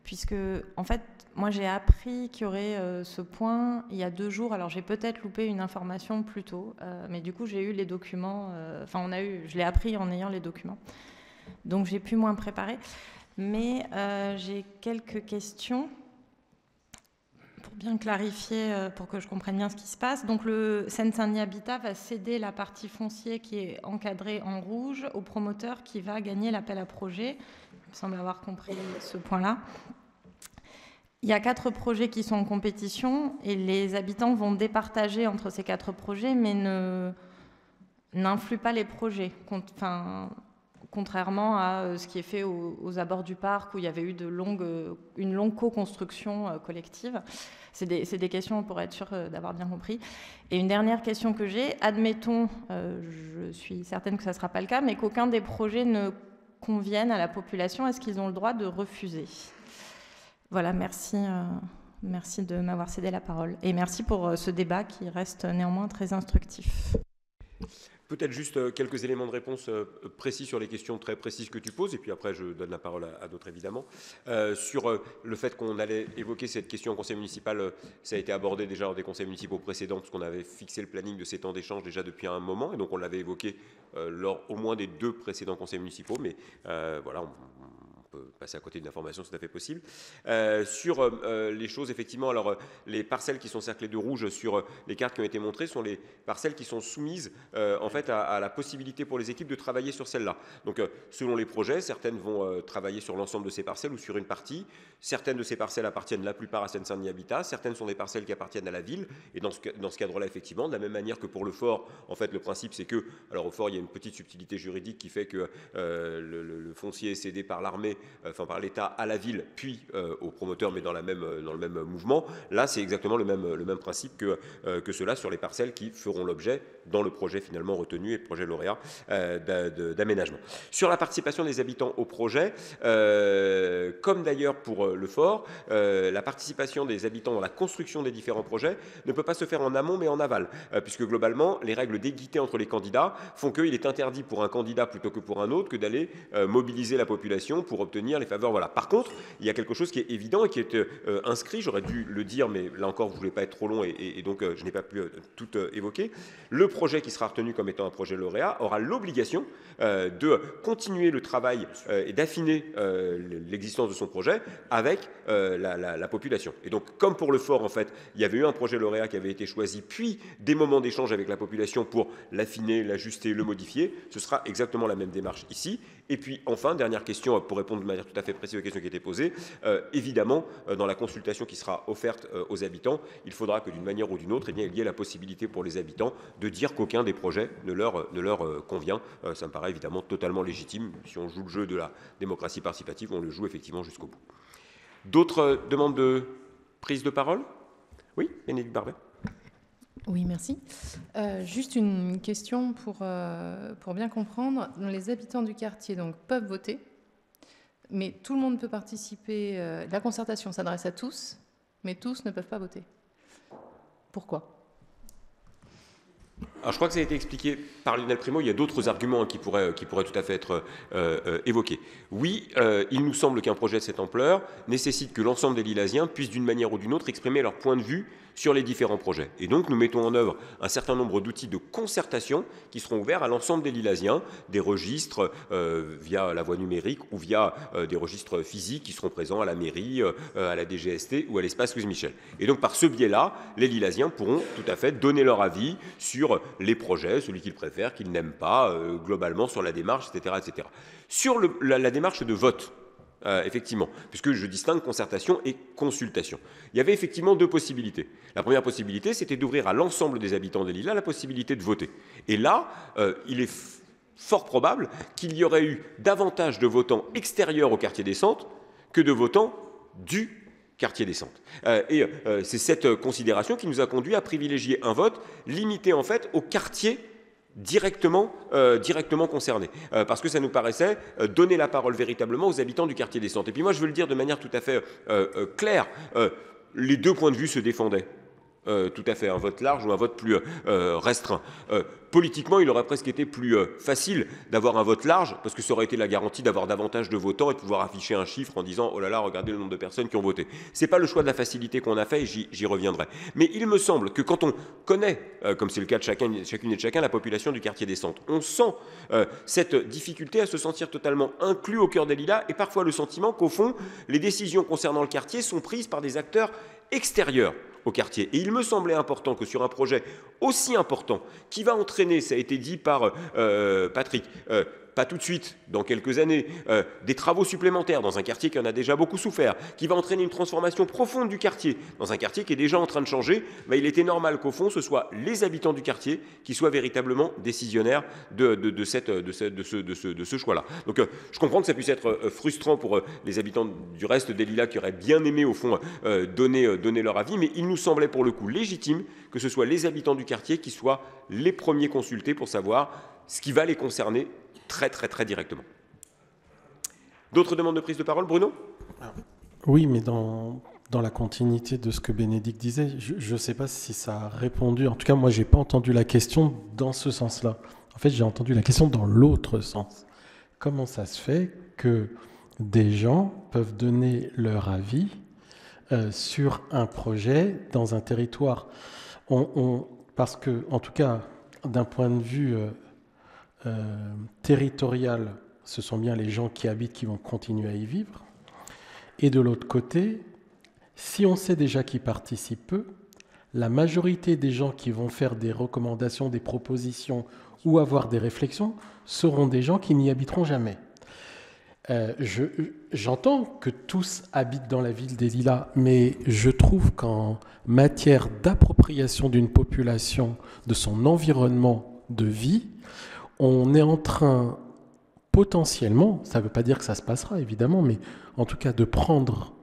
puisque en fait, moi j'ai appris qu'il y aurait ce point il y a 2 jours. Alors j'ai peut-être loupé une information plus tôt, mais du coup j'ai eu les documents, je l'ai appris en ayant les documents. Donc j'ai pu moins préparer. Mais j'ai quelques questions pour bien clarifier, pour que je comprenne bien ce qui se passe. Donc le Seine-Saint-Denis Habitat va céder la partie foncière qui est encadrée en rouge au promoteur qui va gagner l'appel à projet. Il me semble avoir compris ce point-là. Il y a 4 projets qui sont en compétition et les habitants vont départager entre ces 4 projets, mais n'influent pas les projets. Contrairement à ce qui est fait aux abords du parc où il y avait eu une longue co-construction collective. C'est des questions pour être sûr d'avoir bien compris. Et une dernière question que j'ai, admettons, je suis certaine que ça ne sera pas le cas, mais qu'aucun des projets ne convienne à la population, est-ce qu'ils ont le droit de refuser? Voilà, merci de m'avoir cédé la parole. Et merci pour ce débat qui reste néanmoins très instructif. Peut-être juste quelques éléments de réponse précis sur les questions très précises que tu poses, et puis après je donne la parole à d'autres évidemment. Sur le fait qu'on allait évoquer cette question en conseil municipal, ça a été abordé déjà lors des conseils municipaux précédents, parce qu'on avait fixé le planning de ces temps d'échange déjà depuis un moment, et donc on l'avait évoqué lors au moins des 2 précédents conseils municipaux, mais voilà, on peut passer à côté d'une information, c'est tout à fait possible. Sur les choses, effectivement, alors les parcelles qui sont cerclées de rouge sur les cartes qui ont été montrées sont les parcelles qui sont soumises en fait fait à la possibilité pour les équipes de travailler sur celle-là. Donc selon les projets, certaines vont travailler sur l'ensemble de ces parcelles ou sur une partie. Certaines de ces parcelles appartiennent la plupart à Seine-Saint-Denis Habitat, certaines sont des parcelles qui appartiennent à la ville. Et dans ce cadre-là, effectivement, de la même manière que pour le fort, en fait, le principe c'est que, alors au fort, il y a une petite subtilité juridique qui fait que le foncier est cédé par l'armée, enfin par l'État à la ville, puis au promoteur, mais dans le même mouvement. Là, c'est exactement le même principe que ceux-là sur les parcelles qui feront l'objet, dans le projet finalement retenu et le projet lauréat d'aménagement. Sur la participation des habitants au projet, comme d'ailleurs pour le fort, la participation des habitants dans la construction des différents projets ne peut pas se faire en amont mais en aval, puisque globalement, les règles d'équité entre les candidats font qu'il est interdit pour un candidat plutôt que pour un autre que d'aller mobiliser la population pour obtenir les faveurs. Voilà. Par contre, il y a quelque chose qui est évident et qui est inscrit, j'aurais dû le dire, mais là encore, vous ne voulez pas être trop long et donc je n'ai pas pu tout évoquer. Le projet qui sera retenu comme étant un projet lauréat aura l'obligation de continuer le travail et d'affiner l'existence de son projet avec la population. Et donc, comme pour le fort, en fait, il y avait eu un projet lauréat qui avait été choisi, puis des moments d'échange avec la population pour l'affiner, l'ajuster, le modifier, ce sera exactement la même démarche ici. Et puis, enfin, dernière question, pour répondre de manière tout à fait précise aux questions qui étaient posées, évidemment, dans la consultation qui sera offerte aux habitants, il faudra que d'une manière ou d'une autre, eh bien, il y ait la possibilité pour les habitants de dire qu'aucun des projets ne leur convient. Ça me paraît évidemment totalement légitime. Si on joue le jeu de la démocratie participative, on le joue effectivement jusqu'au bout. D'autres demandes de prise de parole? Oui, Bénédicte Barbet. Oui, merci. Juste une question pour bien comprendre. Les habitants du quartier donc, peuvent voter, mais tout le monde peut participer. La concertation s'adresse à tous, mais tous ne peuvent pas voter. Pourquoi ? Alors, je crois que ça a été expliqué par Lionel Primo. Il y a d'autres arguments qui pourraient tout à fait être évoqués. Oui, il nous semble qu'un projet de cette ampleur nécessite que l'ensemble des Lilasiens puissent d'une manière ou d'une autre exprimer leur point de vue sur les différents projets. Et donc, nous mettons en œuvre un certain nombre d'outils de concertation qui seront ouverts à l'ensemble des Lilasiens, des registres via la voie numérique ou via des registres physiques qui seront présents à la mairie, à la DGST ou à l'espace Louise Michel. Et donc, par ce biais-là, les Lilasiens pourront tout à fait donner leur avis sur les projets, celui qu'ils préfèrent, qu'ils n'aiment pas, globalement sur la démarche, etc. etc. Sur la démarche de vote, effectivement, puisque je distingue concertation et consultation. Il y avait effectivement deux possibilités. La première possibilité, c'était d'ouvrir à l'ensemble des habitants des Lilas la possibilité de voter. Et là, il est fort probable qu'il y aurait eu davantage de votants extérieurs au quartier des Centres que de votants du quartier des Centres. Et c'est cette considération qui nous a conduit à privilégier un vote limité en fait au quartier directement concernés, parce que ça nous paraissait donner la parole véritablement aux habitants du quartier des Centres. Et puis moi, je veux le dire de manière tout à fait claire, les deux points de vue se défendaient. Tout à fait, un vote large ou un vote plus restreint. Politiquement, il aurait presque été plus facile d'avoir un vote large, parce que ça aurait été la garantie d'avoir davantage de votants et de pouvoir afficher un chiffre en disant « Oh là là, regardez le nombre de personnes qui ont voté ». Ce n'est pas le choix de la facilité qu'on a fait, et j'y reviendrai. Mais il me semble que quand on connaît, comme c'est le cas de chacune et de chacun, la population du quartier des Centres, on sent cette difficulté à se sentir totalement inclus au cœur des Lilas, et parfois le sentiment qu'au fond, les décisions concernant le quartier sont prises par des acteurs extérieurs au quartier. Et il me semblait important que sur un projet aussi important, qui va entraîner, ça a été dit par Patrick, pas tout de suite, dans quelques années, des travaux supplémentaires dans un quartier qui en a déjà beaucoup souffert, qui va entraîner une transformation profonde du quartier, dans un quartier qui est déjà en train de changer, il était normal qu'au fond, ce soit les habitants du quartier qui soient véritablement décisionnaires de ce choix-là. Donc je comprends que ça puisse être frustrant pour les habitants du reste des Lilas qui auraient bien aimé, au fond, donner leur avis, mais il nous semblait pour le coup légitime que ce soit les habitants du quartier qui soient les premiers consultés pour savoir ce qui va les concerner très directement. D'autres demandes de prise de parole, Bruno ? Oui, mais dans la continuité de ce que Bénédicte disait, je ne sais pas si ça a répondu. En tout cas, moi, je n'ai pas entendu la question dans ce sens-là. En fait, j'ai entendu la question dans l'autre sens. Comment ça se fait que des gens peuvent donner leur avis sur un projet dans un territoire parce que, en tout cas, d'un point de vue territorial, ce sont bien les gens qui habitent qui vont continuer à y vivre. Et de l'autre côté, si on sait déjà qui participe peu, la majorité des gens qui vont faire des recommandations, des propositions ou avoir des réflexions seront des gens qui n'y habiteront jamais. J'entends que tous habitent dans la ville des Lilas, mais je trouve qu'en matière d'appropriation d'une population, de son environnement de vie, on est en train potentiellement, ça ne veut pas dire que ça se passera évidemment, mais en tout cas de prendre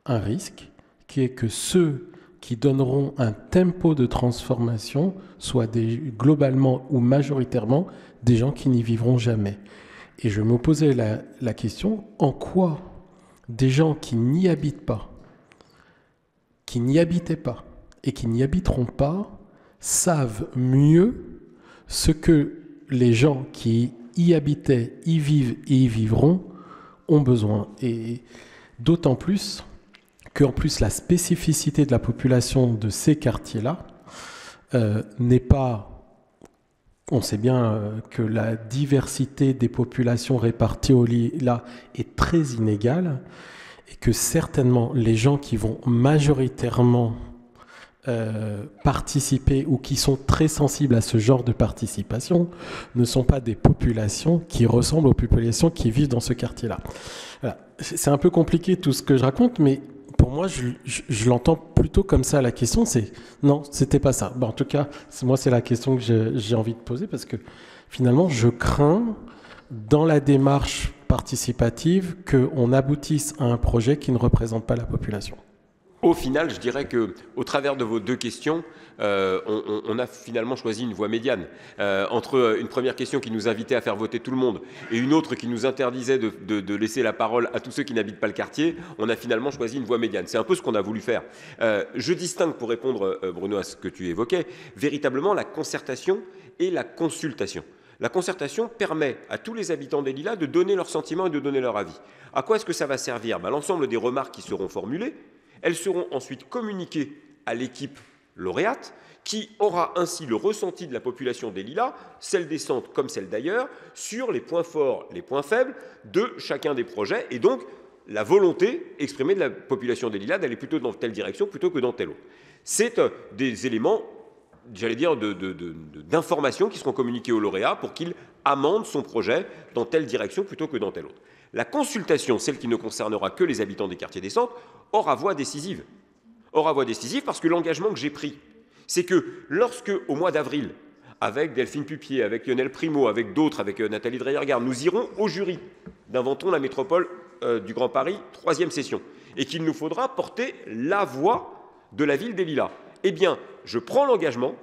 un risque qui est que ceux qui donneront un tempo de transformation soient globalement ou majoritairement des gens qui n'y vivront jamais. Et je me posais la question, en quoi des gens qui n'y habitent pas, qui n'y habitaient pas et qui n'y habiteront pas savent mieux ce que les gens qui y habitaient, y vivent et y vivront ont besoin. Et d'autant plus qu'en plus la spécificité de la population de ces quartiers-là n'est pas... On sait bien que la diversité des populations réparties au Lilas est très inégale et que certainement les gens qui vont majoritairement participer ou qui sont très sensibles à ce genre de participation ne sont pas des populations qui ressemblent aux populations qui vivent dans ce quartier-là. Voilà. C'est un peu compliqué tout ce que je raconte, mais pour moi, je l'entends plutôt comme ça. La question, c'est non, c'était pas ça. En tout cas, moi, c'est la question que j'ai envie de poser parce que finalement, je crains dans la démarche participative qu'on aboutisse à un projet qui ne représente pas la population. Au final, je dirais qu'au travers de vos deux questions, on a finalement choisi une voie médiane. Entre une première question qui nous invitait à faire voter tout le monde et une autre qui nous interdisait de laisser la parole à tous ceux qui n'habitent pas le quartier, on a finalement choisi une voie médiane. C'est un peu ce qu'on a voulu faire. Je distingue, pour répondre, Bruno, à ce que tu évoquais, véritablement la concertation et la consultation. La concertation permet à tous les habitants des Lilas de donner leurs sentiments et de donner leur avis. À quoi est-ce que ça va servir ? L'ensemble des remarques qui seront formulées, elles seront ensuite communiquées à l'équipe lauréate qui aura ainsi le ressenti de la population des Lilas, celle des centres comme celle d'ailleurs, sur les points forts, les points faibles de chacun des projets et donc la volonté exprimée de la population des Lilas d'aller plutôt dans telle direction plutôt que dans telle autre. C'est des éléments, j'allais dire, d'informations qui seront communiqués au lauréat pour qu'il amende son projet dans telle direction plutôt que dans telle autre. La consultation, celle qui ne concernera que les habitants des quartiers des centres, aura voix décisive. Aura voix décisive parce que l'engagement que j'ai pris, c'est que lorsque, au mois d'avril, avec Delphine Pupier, avec Lionel Primo, avec d'autres, avec Nathalie Dreyer-Garde, nous irons au jury d'Inventons la métropole du Grand Paris, 3e session, et qu'il nous faudra porter la voix de la ville des Lilas. Eh bien, je prends l'engagement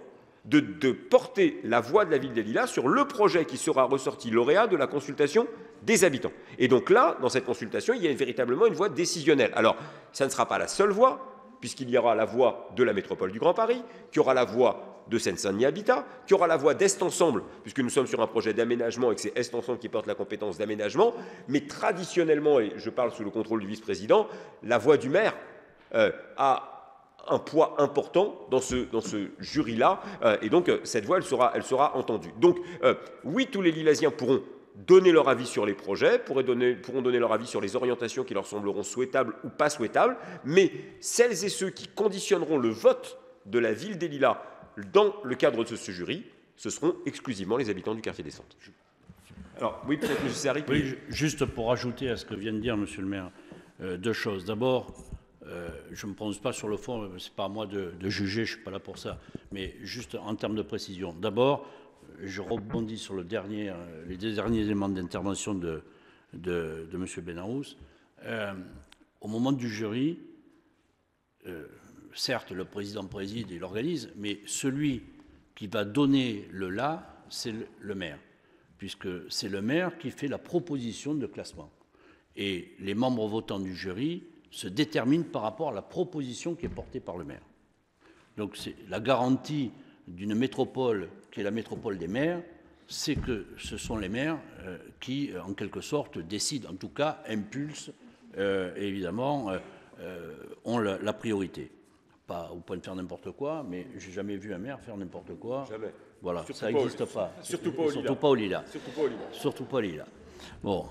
de porter la voix de la ville des Lilas sur le projet qui sera ressorti lauréat de la consultation des habitants. Et donc là, dans cette consultation, il y a véritablement une voix décisionnelle. Alors, ça ne sera pas la seule voix, puisqu'il y aura la voix de la métropole du Grand Paris, qu'il y aura la voix de Seine-Saint-Denis Habitat, qu'il y aura la voix d'Est Ensemble, puisque nous sommes sur un projet d'aménagement et que c'est Est Ensemble qui porte la compétence d'aménagement, mais traditionnellement, et je parle sous le contrôle du vice-président, la voix du maire a un poids important dans ce jury-là, et donc cette voix, elle sera entendue. Donc oui, tous les Lilasiens pourront donner leur avis sur les projets, pourront donner leur avis sur les orientations qui leur sembleront souhaitables ou pas souhaitables, mais celles et ceux qui conditionneront le vote de la ville des Lilas dans le cadre de ce jury, ce seront exclusivement les habitants du quartier des Centres. Alors oui, peut-être M. Serry. Oui, juste pour ajouter à ce que vient de dire Monsieur le maire, deux choses. D'abord, je ne me prononce pas sur le fond, ce n'est pas à moi de juger, je ne suis pas là pour ça, mais juste en termes de précision. D'abord, je rebondis sur les deux derniers éléments d'intervention de M. Benahous. Au moment du jury, certes, le président préside et l'organise, mais celui qui va donner le là, c'est le maire, puisque c'est le maire qui fait la proposition de classement. Et les membres votants du jury se déterminent par rapport à la proposition qui est portée par le maire. Donc c'est la garantie d'une métropole qui est la métropole des maires, c'est que ce sont les maires qui, en quelque sorte, décident, en tout cas, impulsent, évidemment, ont la priorité. Pas au point de faire n'importe quoi, mais j'ai jamais vu un maire faire n'importe quoi. Jamais. Voilà, surtout ça n'existe pas. Surtout pas au Lilas. Surtout pas au Lilas. Surtout pas au Lilas. Surtout pas au Lilas. Bon.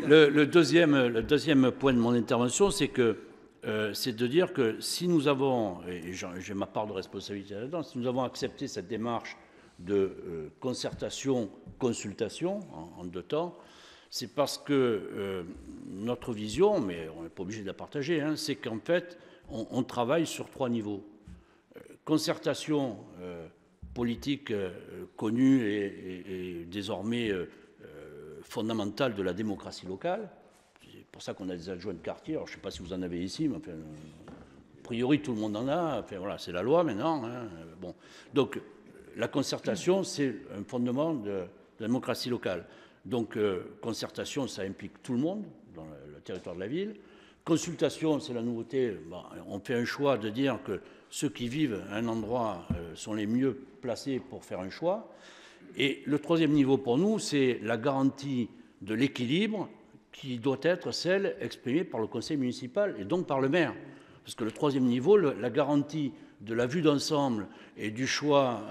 Le deuxième point de mon intervention, c'est de dire que si nous avons, et j'ai ma part de responsabilité là-dedans, si nous avons accepté cette démarche de concertation-consultation en deux temps, c'est parce que notre vision, mais on n'est pas obligé de la partager, hein, c'est qu'en fait, on travaille sur 3 niveaux. Concertation politique connue et désormais fondamentale de la démocratie locale. C'est pour ça qu'on a des adjoints de quartier. Alors, je ne sais pas si vous en avez ici, mais enfin, a priori, tout le monde en a. Enfin, voilà, c'est la loi maintenant. Hein. Bon. Donc, la concertation, c'est un fondement de la démocratie locale. Donc, concertation, ça implique tout le monde dans le territoire de la ville. Consultation, c'est la nouveauté. Bon, on fait un choix de dire que ceux qui vivent à un endroit sont les mieux placés pour faire un choix. Et le 3e niveau pour nous, c'est la garantie de l'équilibre qui doit être celle exprimée par le conseil municipal et donc par le maire. Parce que le 3e niveau, la garantie de la vue d'ensemble et du choix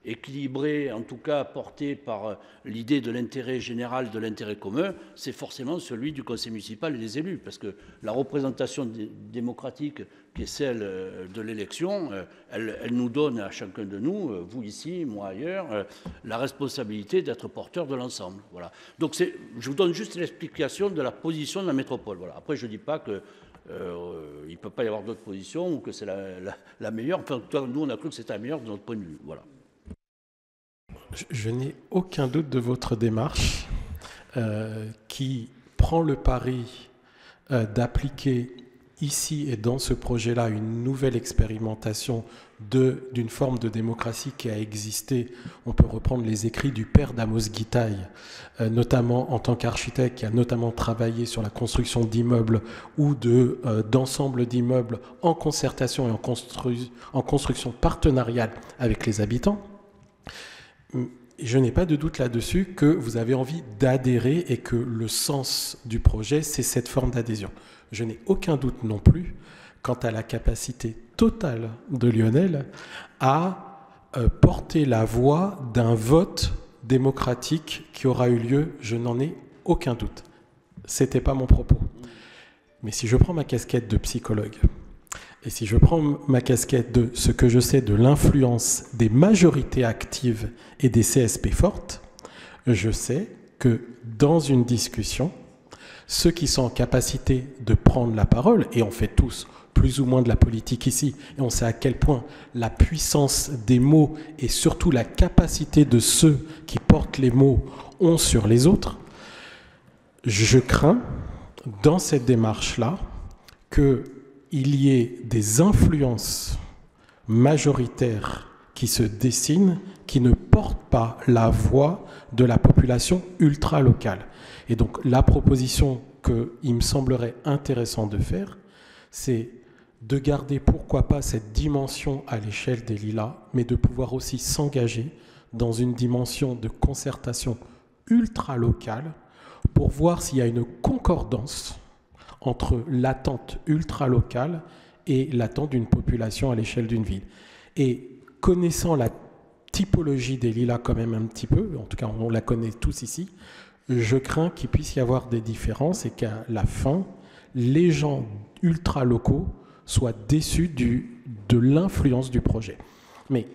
équilibré, en tout cas porté par l'idée de l'intérêt général, de l'intérêt commun, c'est forcément celui du conseil municipal et des élus. Parce que la représentation démocratique, qui est celle de l'élection, elle nous donne à chacun de nous, vous ici, moi ailleurs, la responsabilité d'être porteur de l'ensemble. Voilà. Donc je vous donne juste l'explication de la position de la métropole. Voilà. Après, je ne dis pas que il ne peut pas y avoir d'autres positions ou que c'est la meilleure. Enfin, nous, on a cru que c'était la meilleure de notre point de vue. Voilà. Je n'ai aucun doute de votre démarche qui prend le pari d'appliquer ici et dans ce projet-là une nouvelle expérimentation d'une forme de démocratie qui a existé. On peut reprendre les écrits du père d'Amos Gitaï, notamment en tant qu'architecte, qui a notamment travaillé sur la construction d'immeubles ou d'ensemble d'immeubles en concertation et en construction partenariale avec les habitants. Je n'ai pas de doute là-dessus que vous avez envie d'adhérer et que le sens du projet, c'est cette forme d'adhésion. Je n'ai aucun doute non plus quant à la capacité totale de Lionel à porter la voix d'un vote démocratique qui aura eu lieu. Je n'en ai aucun doute. Ce n'était pas mon propos. Mais si je prends ma casquette de psychologue, et si je prends ma casquette de ce que je sais de l'influence des majorités actives et des CSP fortes, je sais que dans une discussion, ceux qui sont en capacité de prendre la parole, et on fait tous plus ou moins de la politique ici, et on sait à quel point la puissance des mots et surtout la capacité de ceux qui portent les mots ont sur les autres, je crains, dans cette démarche-là, qu'il y ait des influences majoritaires qui se dessinent, qui ne portent pas la voix de la population ultra-locale. Et donc la proposition qu'il me semblerait intéressant de faire, c'est de garder pourquoi pas cette dimension à l'échelle des Lilas, mais de pouvoir aussi s'engager dans une dimension de concertation ultra-locale pour voir s'il y a une concordance entre l'attente ultra-locale et l'attente d'une population à l'échelle d'une ville. Et connaissant la typologie des Lilas quand même un petit peu, en tout cas on la connaît tous ici, je crains qu'il puisse y avoir des différences et qu'à la fin, les gens ultra-locaux soient déçus de l'influence du projet. Mais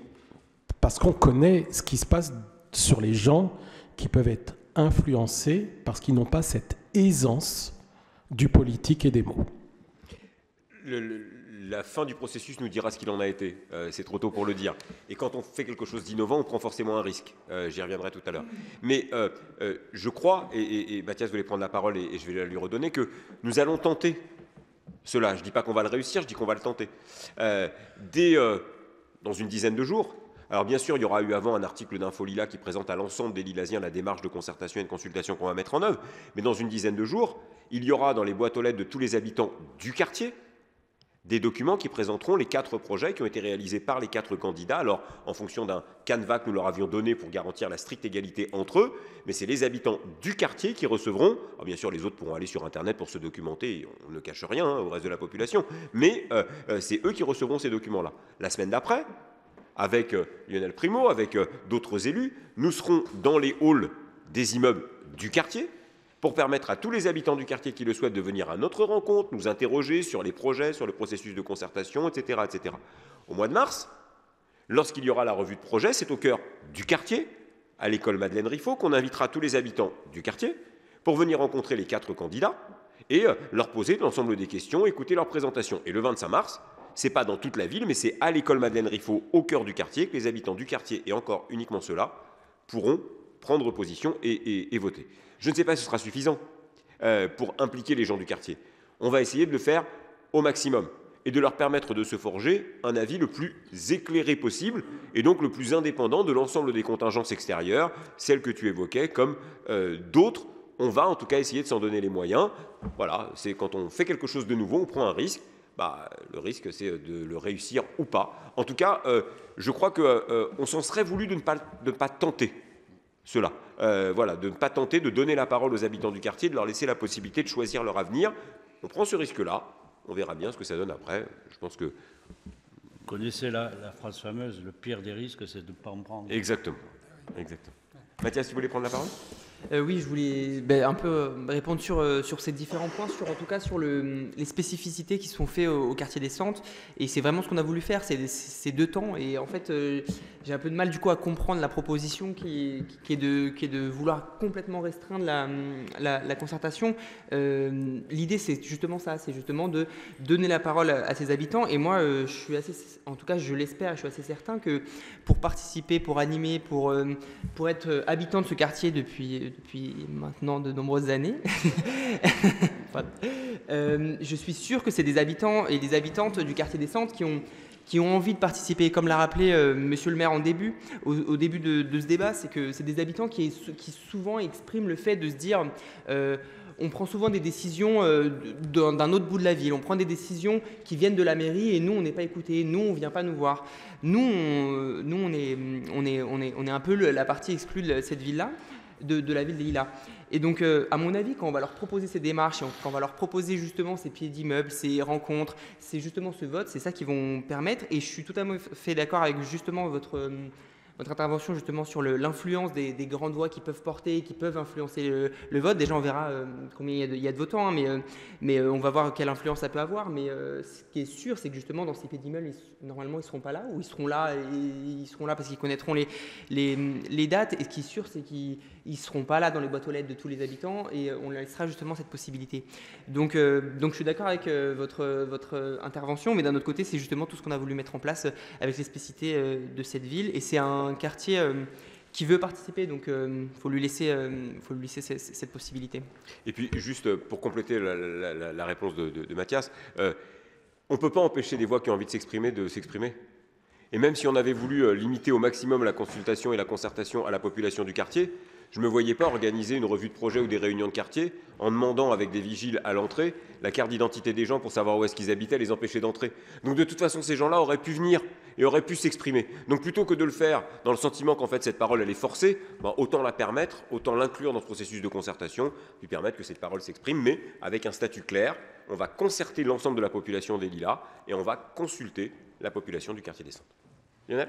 parce qu'on connaît ce qui se passe sur les gens qui peuvent être influencés parce qu'ils n'ont pas cette aisance du politique et des mots. La fin du processus nous dira ce qu'il en a été. C'est trop tôt pour le dire. Et quand on fait quelque chose d'innovant, on prend forcément un risque. J'y reviendrai tout à l'heure. Mais je crois, et Mathias voulait prendre la parole et je vais la lui redonner, que nous allons tenter cela. Je ne dis pas qu'on va le réussir, je dis qu'on va le tenter. Dans une dizaine de jours. Alors bien sûr, il y aura eu avant un article d'Info Lila qui présente à l'ensemble des Lilasiens la démarche de concertation et de consultation qu'on va mettre en œuvre. Mais dans une dizaine de jours, il y aura dans les boîtes aux lettres de tous les habitants du quartier des documents qui présenteront les 4 projets qui ont été réalisés par les 4 candidats. Alors, en fonction d'un canevas que nous leur avions donné pour garantir la stricte égalité entre eux, mais c'est les habitants du quartier qui recevront. Alors, bien sûr, les autres pourront aller sur Internet pour se documenter, on ne cache rien au reste de la population, mais c'est eux qui recevront ces documents-là. La semaine d'après, avec Lionel Primo, avec d'autres élus, nous serons dans les halls des immeubles du quartier, pour permettre à tous les habitants du quartier qui le souhaitent de venir à notre rencontre, nous interroger sur les projets, sur le processus de concertation, etc., etc. Au mois de mars, Lorsqu'il y aura la revue de projet, c'est au cœur du quartier, à l'école Madeleine Riffaut, qu'on invitera tous les habitants du quartier pour venir rencontrer les 4 candidats et leur poser l'ensemble des questions, écouter leur présentation. Et le 25 mars, ce n'est pas dans toute la ville, mais c'est à l'école Madeleine Riffaut, au cœur du quartier, que les habitants du quartier, et encore uniquement ceux-là, pourront prendre position et voter. Je ne sais pas si ce sera suffisant pour impliquer les gens du quartier. On va essayer de le faire au maximum et de leur permettre de se forger un avis le plus éclairé possible et donc le plus indépendant de l'ensemble des contingences extérieures, celles que tu évoquais, comme d'autres. On va en tout cas essayer de s'en donner les moyens. Voilà, c'est quand on fait quelque chose de nouveau, on prend un risque. Le risque, c'est de le réussir ou pas. En tout cas, je crois qu'on s'en serait voulu de ne pas tenter cela. Voilà, de ne pas tenter de donner la parole aux habitants du quartier, de leur laisser la possibilité de choisir leur avenir. On prend ce risque-là. On verra bien ce que ça donne après. Je pense que... Vous connaissez la phrase fameuse, le pire des risques, c'est de ne pas en prendre. Exactement. Exactement. Mathias, tu voulais prendre la parole ? Oui, je voulais un peu répondre sur ces différents points, en tout cas sur les spécificités qui sont faites au quartier des Centres. Et c'est vraiment ce qu'on a voulu faire, ces 2 temps. Et en fait, j'ai un peu de mal du coup à comprendre la proposition qui est de vouloir complètement restreindre la concertation. L'idée, c'est justement ça, c'est justement de donner la parole à ses habitants. Et moi, je suis en tout cas, je l'espère, je suis assez certain que pour participer, pour animer, pour être habitant de ce quartier depuis maintenant de nombreuses années, je suis sûr que c'est des habitants et des habitantes du quartier des Centres qui ont envie de participer. Comme l'a rappelé Monsieur le maire au début de ce débat, c'est que c'est des habitants qui souvent expriment le fait de se dire on prend souvent des décisions d'un autre bout de la ville, on prend des décisions qui viennent de la mairie et nous on n'est pas écoutés, nous on ne vient pas nous voir. Nous on est un peu la partie exclue de cette ville-là, de la ville des Lilas. Et donc, à mon avis, quand on va leur proposer ces démarches, quand on va leur proposer justement ces pieds d'immeubles, ces rencontres, c'est justement ce vote, c'est ça qui vont permettre. Et je suis tout à fait d'accord avec justement votre intervention justement sur l'influence des grandes voix qui peuvent porter, qui peuvent influencer le vote. Déjà, on verra combien il y a de votants, hein, mais on va voir quelle influence ça peut avoir. Mais ce qui est sûr, c'est que justement, dans ces pieds d'immeubles, normalement, ils ne seront pas là, ou ils seront là parce qu'ils connaîtront les dates. Et ce qui est sûr, c'est qu'ils ne seront pas là dans les boîtes aux lettres de tous les habitants, et on leur laissera justement cette possibilité. Donc je suis d'accord avec votre intervention, mais d'un autre côté, c'est justement tout ce qu'on a voulu mettre en place avec les spécificités de cette ville, et c'est un quartier qui veut participer, donc faut lui laisser cette possibilité. Et puis juste pour compléter la réponse de Mathias, on ne peut pas empêcher des voix qui ont envie de s'exprimer. Et même si on avait voulu limiter au maximum la consultation et la concertation à la population du quartier, je ne me voyais pas organiser une revue de projet ou des réunions de quartier en demandant avec des vigiles à l'entrée la carte d'identité des gens pour savoir où est-ce qu'ils habitaient, les empêcher d'entrer. Donc de toute façon, ces gens-là auraient pu venir et auraient pu s'exprimer. Donc plutôt que de le faire dans le sentiment qu'en fait cette parole elle est forcée, autant la permettre, autant l'inclure dans ce processus de concertation, lui permettre que cette parole s'exprime, mais avec un statut clair. On va concerter l'ensemble de la population des Lilas et on va consulter la population du quartier des Centres. Lionel ?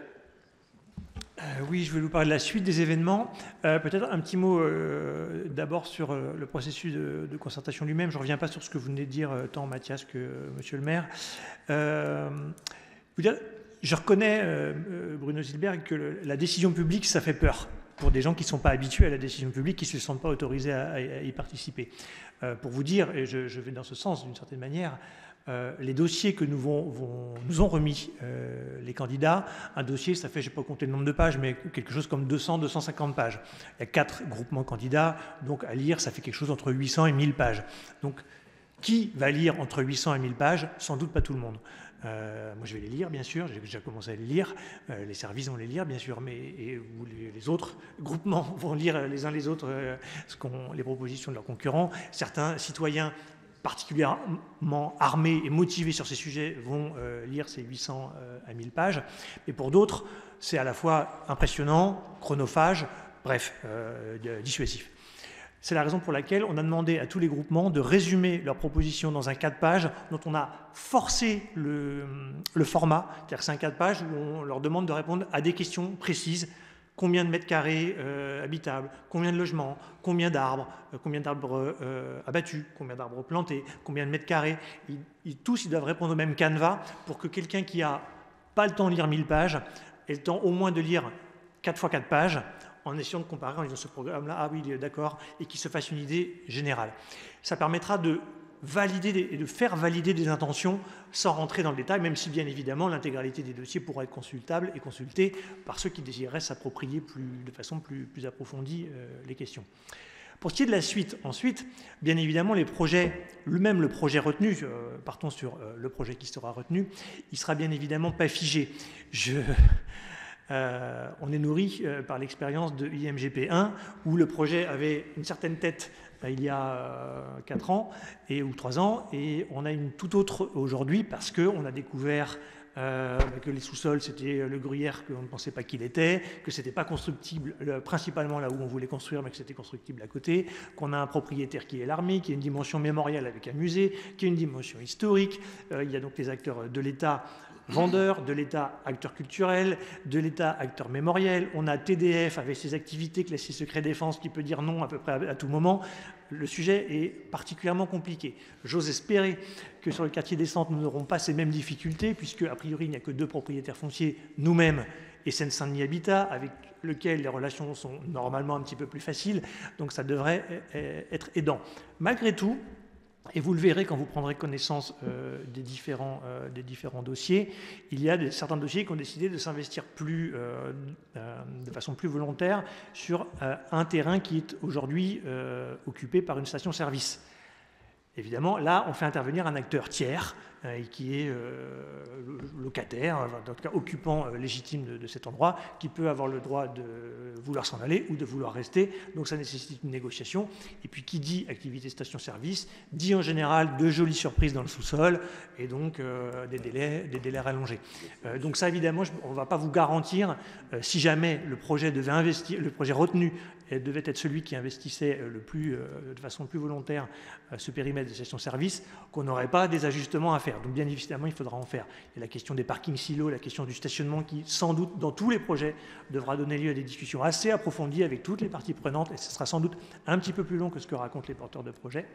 Oui, je vais vous parler de la suite des événements. Peut-être un petit mot d'abord sur le processus de concertation lui-même. Je ne reviens pas sur ce que vous venez de dire, tant Mathias que Monsieur le maire. Je reconnais, Bruno Zilberg, que la décision publique, ça fait peur pour des gens qui ne sont pas habitués à la décision publique, qui ne se sentent pas autorisés à y participer. Pour vous dire, et je vais dans ce sens d'une certaine manière, les dossiers que nous ont remis les candidats, un dossier, ça fait, je n'ai pas compté le nombre de pages, mais quelque chose comme 200-250 pages. Il y a 4 groupements candidats, donc à lire, ça fait quelque chose entre 800 et 1000 pages. Donc, qui va lire entre 800 et 1000 pages? Sans doute pas tout le monde. Moi, je vais les lire, bien sûr, j'ai déjà commencé à les lire, les services vont les lire, bien sûr, mais les autres groupements vont lire les uns les autres les propositions de leurs concurrents. Certains citoyens particulièrement armés et motivés sur ces sujets vont lire ces 800 à 1000 pages. Mais pour d'autres, c'est à la fois impressionnant, chronophage, bref, dissuasif. C'est la raison pour laquelle on a demandé à tous les groupements de résumer leurs propositions dans un 4 pages dont on a forcé le format. C'est-à-dire que c'est un 4 pages où on leur demande de répondre à des questions précises. Combien de mètres carrés habitables, combien de logements, combien d'arbres abattus, combien d'arbres plantés, combien de mètres carrés. Tous ils doivent répondre au même canevas pour que quelqu'un qui n'a pas le temps de lire 1000 pages ait le temps au moins de lire 4 fois 4 pages, en essayant de comparer en disant ce programme-là, ah oui, il est d'accord, et qu'il se fasse une idée générale. Ça permettra de valider et de faire valider des intentions sans rentrer dans le détail, même si bien évidemment l'intégralité des dossiers pourra être consultable et consultée par ceux qui désireraient s'approprier de façon plus approfondie les questions. Pour ce qui est de la suite, ensuite, bien évidemment, les projets, même le projet retenu, partons sur le projet qui sera retenu, il sera bien évidemment pas figé. On est nourri par l'expérience de IMGP1, où le projet avait une certaine tête il y a 4 ans ou 3 ans, et on a une toute autre aujourd'hui parce qu'on a découvert que les sous-sols, c'était le gruyère qu'on ne pensait pas qu'il était, que ce n'était pas constructible, principalement là où on voulait construire, mais que c'était constructible à côté, qu'on a un propriétaire qui est l'armée, qui a une dimension mémorielle avec un musée, qui a une dimension historique. Il y a donc les acteurs de l'État, vendeurs, de l'État, acteurs culturels, de l'État, acteurs mémoriels. On a TDF avec ses activités classées secret défense qui peut dire non à peu près à tout moment. Le sujet est particulièrement compliqué. J'ose espérer que sur le quartier des Centres, nous n'aurons pas ces mêmes difficultés, puisque a priori, il n'y a que 2 propriétaires fonciers, nous-mêmes et Seine-Saint-Denis Habitat, avec lequel les relations sont normalement un petit peu plus faciles. Donc ça devrait être aidant. Malgré tout, et vous le verrez quand vous prendrez connaissance des différents dossiers, il y a certains dossiers qui ont décidé de s'investir de façon plus volontaire sur un terrain qui est aujourd'hui occupé par une station-service. Évidemment, là, on fait intervenir un acteur tiers qui est locataire, en tout cas occupant légitime de cet endroit, qui peut avoir le droit de vouloir s'en aller ou de vouloir rester. Donc ça nécessite une négociation. Et puis qui dit activité station-service, dit en général de jolies surprises dans le sous-sol et donc des délais rallongés. Donc ça, évidemment, on ne va pas vous garantir, si jamais le projet devait investir, le projet retenu devait être celui qui investissait de façon plus volontaire ce périmètre de station-service, qu'on n'aurait pas des ajustements à faire. Donc bien évidemment, il faudra en faire. Il y a la question des parkings silos, la question du stationnement qui, sans doute, dans tous les projets, devra donner lieu à des discussions assez approfondies avec toutes les parties prenantes, et ce sera sans doute un petit peu plus long que ce que racontent les porteurs de projets.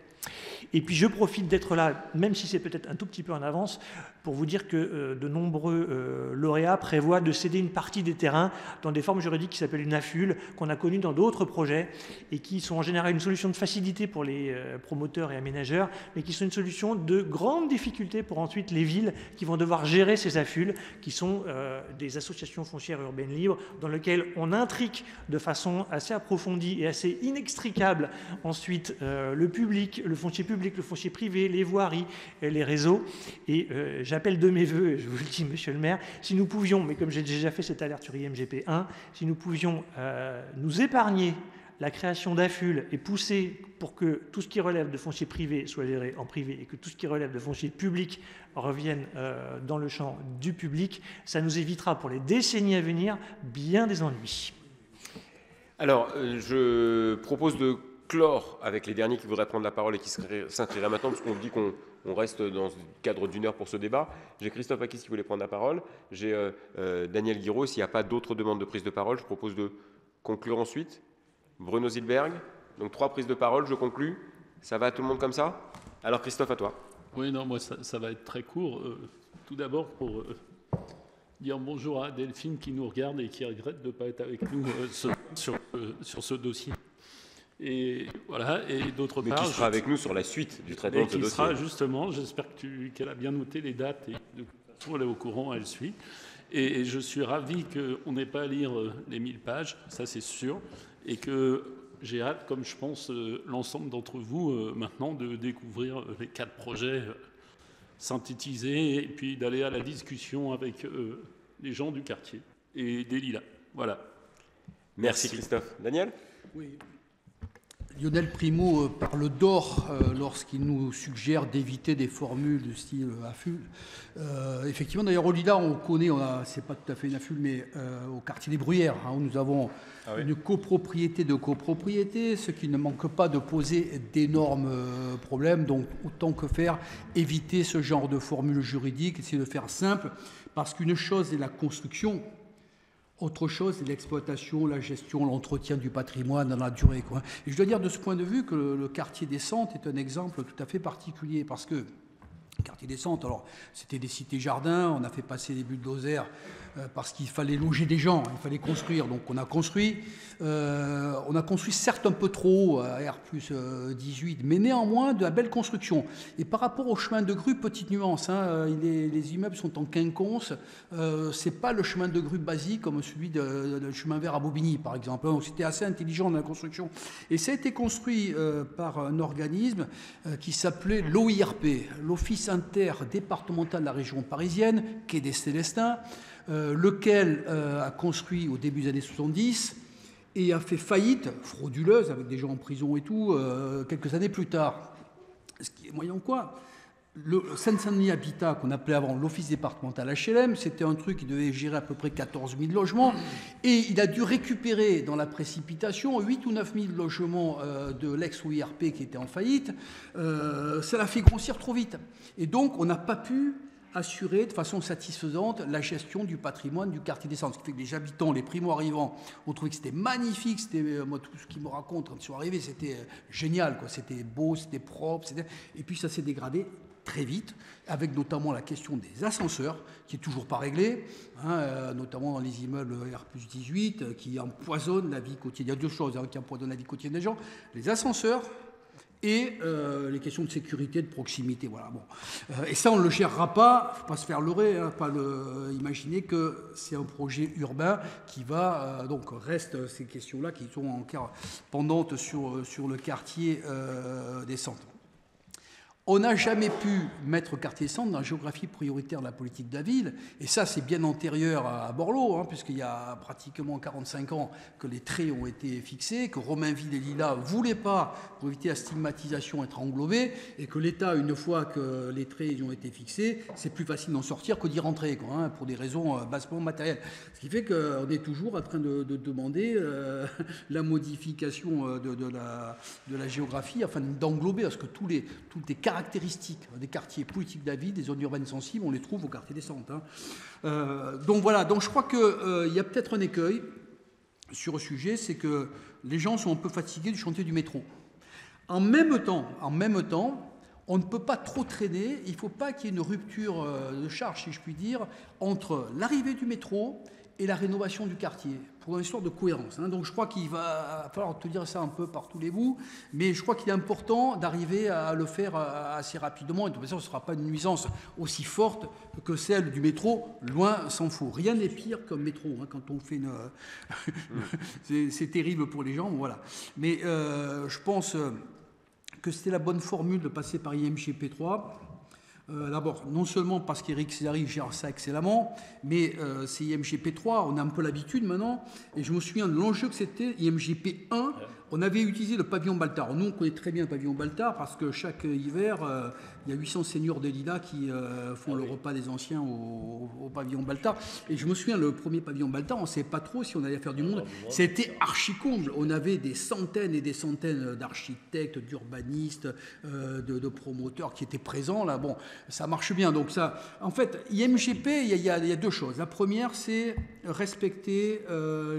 Et puis je profite d'être là, même si c'est peut-être un tout petit peu en avance, pour vous dire que de nombreux lauréats prévoient de céder une partie des terrains dans des formes juridiques qui s'appellent une AFUL, qu'on a connues dans d'autres projets, et qui sont en général une solution de facilité pour les promoteurs et aménageurs, mais qui sont une solution de grande difficulté pour ensuite les villes qui vont devoir gérer ces AFUL, qui sont des associations foncières urbaines libres, dans lesquelles on intrique de façon assez approfondie et assez inextricable ensuite le public, le foncier public, le foncier privé, les voiries, les réseaux. Et j'appelle de mes voeux, je vous le dis, monsieur le maire, si nous pouvions, mais comme j'ai déjà fait cette alerte sur IMGP1, si nous pouvions nous épargner la création d'AFUL et pousser pour que tout ce qui relève de foncier privé soit géré en privé et que tout ce qui relève de foncier public revienne dans le champ du public, ça nous évitera pour les décennies à venir bien des ennuis. Alors, je propose de clore avec les derniers qui voudraient prendre la parole et qui s'inscriraient maintenant, parce qu'on dit qu'on reste dans le cadre d'1 heure pour ce débat. J'ai Christophe Akis qui voulait prendre la parole. J'ai Daniel Guiraud. S'il n'y a pas d'autres demandes de prise de parole, je propose de conclure ensuite. Bruno Zilberg. Donc 3 prises de parole, je conclus. Ça va à tout le monde comme ça? Alors Christophe, à toi. Oui, non, moi ça va être très court. Tout d'abord pour dire bonjour à Delphine qui nous regarde et qui regrette de ne pas être avec nous sur ce dossier. Et voilà, et d'autre part... Mais qui sera avec nous sur la suite du traitement de ce dossier. Qui sera justement, j'espère qu'elle a bien noté les dates et de toute façon elle est au courant, elle suit. Et je suis ravi qu'on n'ait pas à lire les 1000 pages, ça c'est sûr, et que j'ai hâte, comme je pense l'ensemble d'entre vous maintenant, de découvrir les 4 projets synthétisés et puis d'aller à la discussion avec les gens du quartier et des Lilas. Voilà. Merci Christophe. Daniel? Oui. Lionel Primo parle d'or lorsqu'il nous suggère d'éviter des formules de style AFUL. Effectivement, d'ailleurs, au Lila, on connaît, c'est pas tout à fait une AFUL, mais au quartier des Bruyères, où nous avons une copropriété de copropriété, ce qui ne manque pas de poser d'énormes problèmes. Donc, autant que faire, éviter ce genre de formules juridiques, essayer de faire simple, parce qu'une chose est la construction. Autre chose, c'est l'exploitation, la gestion, l'entretien du patrimoine dans la durée, quoi. Et je dois dire de ce point de vue que le quartier des Centres est un exemple tout à fait particulier parce que quartier des centres. Alors, c'était des cités-jardins, on a fait passer des bulldozers parce qu'il fallait loger des gens, il fallait construire. Donc, on a construit certes un peu trop, à R+18, mais néanmoins de la belle construction. Et par rapport au chemin de grue, petite nuance, hein, les immeubles sont en quinconce, c'est pas le chemin de grue basique comme celui de chemin vert à Bobigny, par exemple. Donc, c'était assez intelligent dans la construction. Et ça a été construit par un organisme qui s'appelait l'OIRP, l'Office interdépartemental de la région parisienne, quai des Célestins, lequel a construit au début des années 70 et a fait faillite, frauduleuse, avec des gens en prison et tout, quelques années plus tard. Ce qui est moyen quoi. Le Seine-Saint-Denis Habitat, qu'on appelait avant l'Office départemental HLM, c'était un truc qui devait gérer à peu près 14 000 logements, et il a dû récupérer dans la précipitation 8 ou 9 000 logements de l'ex-OIRP qui était en faillite. Ça l'a fait grossir trop vite. Et donc, on n'a pas pu assurer de façon satisfaisante la gestion du patrimoine du quartier des centres. Ce qui fait que les habitants, les primo-arrivants, ont trouvé que c'était magnifique. C'était, moi, tout ce qu'ils me racontent quand ils sont arrivés, c'était génial, quoi. C'était beau, c'était propre. Et puis, ça s'est dégradé très vite, avec notamment la question des ascenseurs, qui est toujours pas réglée, hein, notamment dans les immeubles R+18, qui empoisonnent la vie quotidienne. Il y a deux choses qui empoisonnent la vie quotidienne des gens, les ascenseurs et les questions de sécurité, de proximité. Voilà, bon. Et ça, on ne le gérera pas, il ne faut pas se faire leurrer, hein, imaginer que c'est un projet urbain qui va... donc, reste ces questions-là qui sont encore pendantes sur le quartier des centres. On n'a jamais pu mettre quartier centre dans la géographie prioritaire de la politique de la ville, et ça c'est bien antérieur à Borloo, hein, puisqu'il y a pratiquement 45 ans que les traits ont été fixés, que Romainville et Lila ne voulaient pas, pour éviter la stigmatisation, être englobés, et que l'État, une fois que les traits ont été fixés, c'est plus facile d'en sortir que d'y rentrer, quoi, hein, pour des raisons bassement matérielles. Ce qui fait qu'on est toujours en train de demander la modification de la géographie, afin d'englober, parce que toutes les caractéristiques des quartiers politiques de la ville, des zones urbaines sensibles, on les trouve au quartier des centres. Hein. Donc voilà, donc je crois qu'il y a peut-être un écueil sur le sujet, c'est que les gens sont un peu fatigués du chantier du métro. En même temps, on ne peut pas trop traîner, il ne faut pas qu'il y ait une rupture de charge, si je puis dire, entre l'arrivée du métro et la rénovation du quartier, pour une histoire de cohérence. Hein. Donc je crois qu'il va falloir tenir ça un peu par tous les bouts, mais je crois qu'il est important d'arriver à le faire assez rapidement, et de toute façon ce ne sera pas une nuisance aussi forte que celle du métro, loin s'en faut. Rien n'est pire qu'un métro, hein, quand on fait une... c'est terrible pour les gens, voilà. Mais je pense que c'était la bonne formule de passer par IMGP3, D'abord, non seulement parce qu'Éric Césari gère ça excellemment, mais c'est IMGP3, on a un peu l'habitude maintenant, et je me souviens de l'enjeu que c'était IMGP1, on avait utilisé le pavillon Baltard. Nous, on connaît très bien le pavillon Baltard parce que chaque hiver, il y a 800 seigneurs des Lilas qui font le repas des anciens au pavillon Baltard. Et je me souviens, le premier pavillon Baltard, on ne savait pas trop si on allait faire du monde. C'était archi-comble. On avait des centaines et des centaines d'architectes, d'urbanistes, de promoteurs qui étaient présents. Là, bon, ça marche bien. Donc ça, en fait, IMGP, il y a deux choses. La première, c'est respecter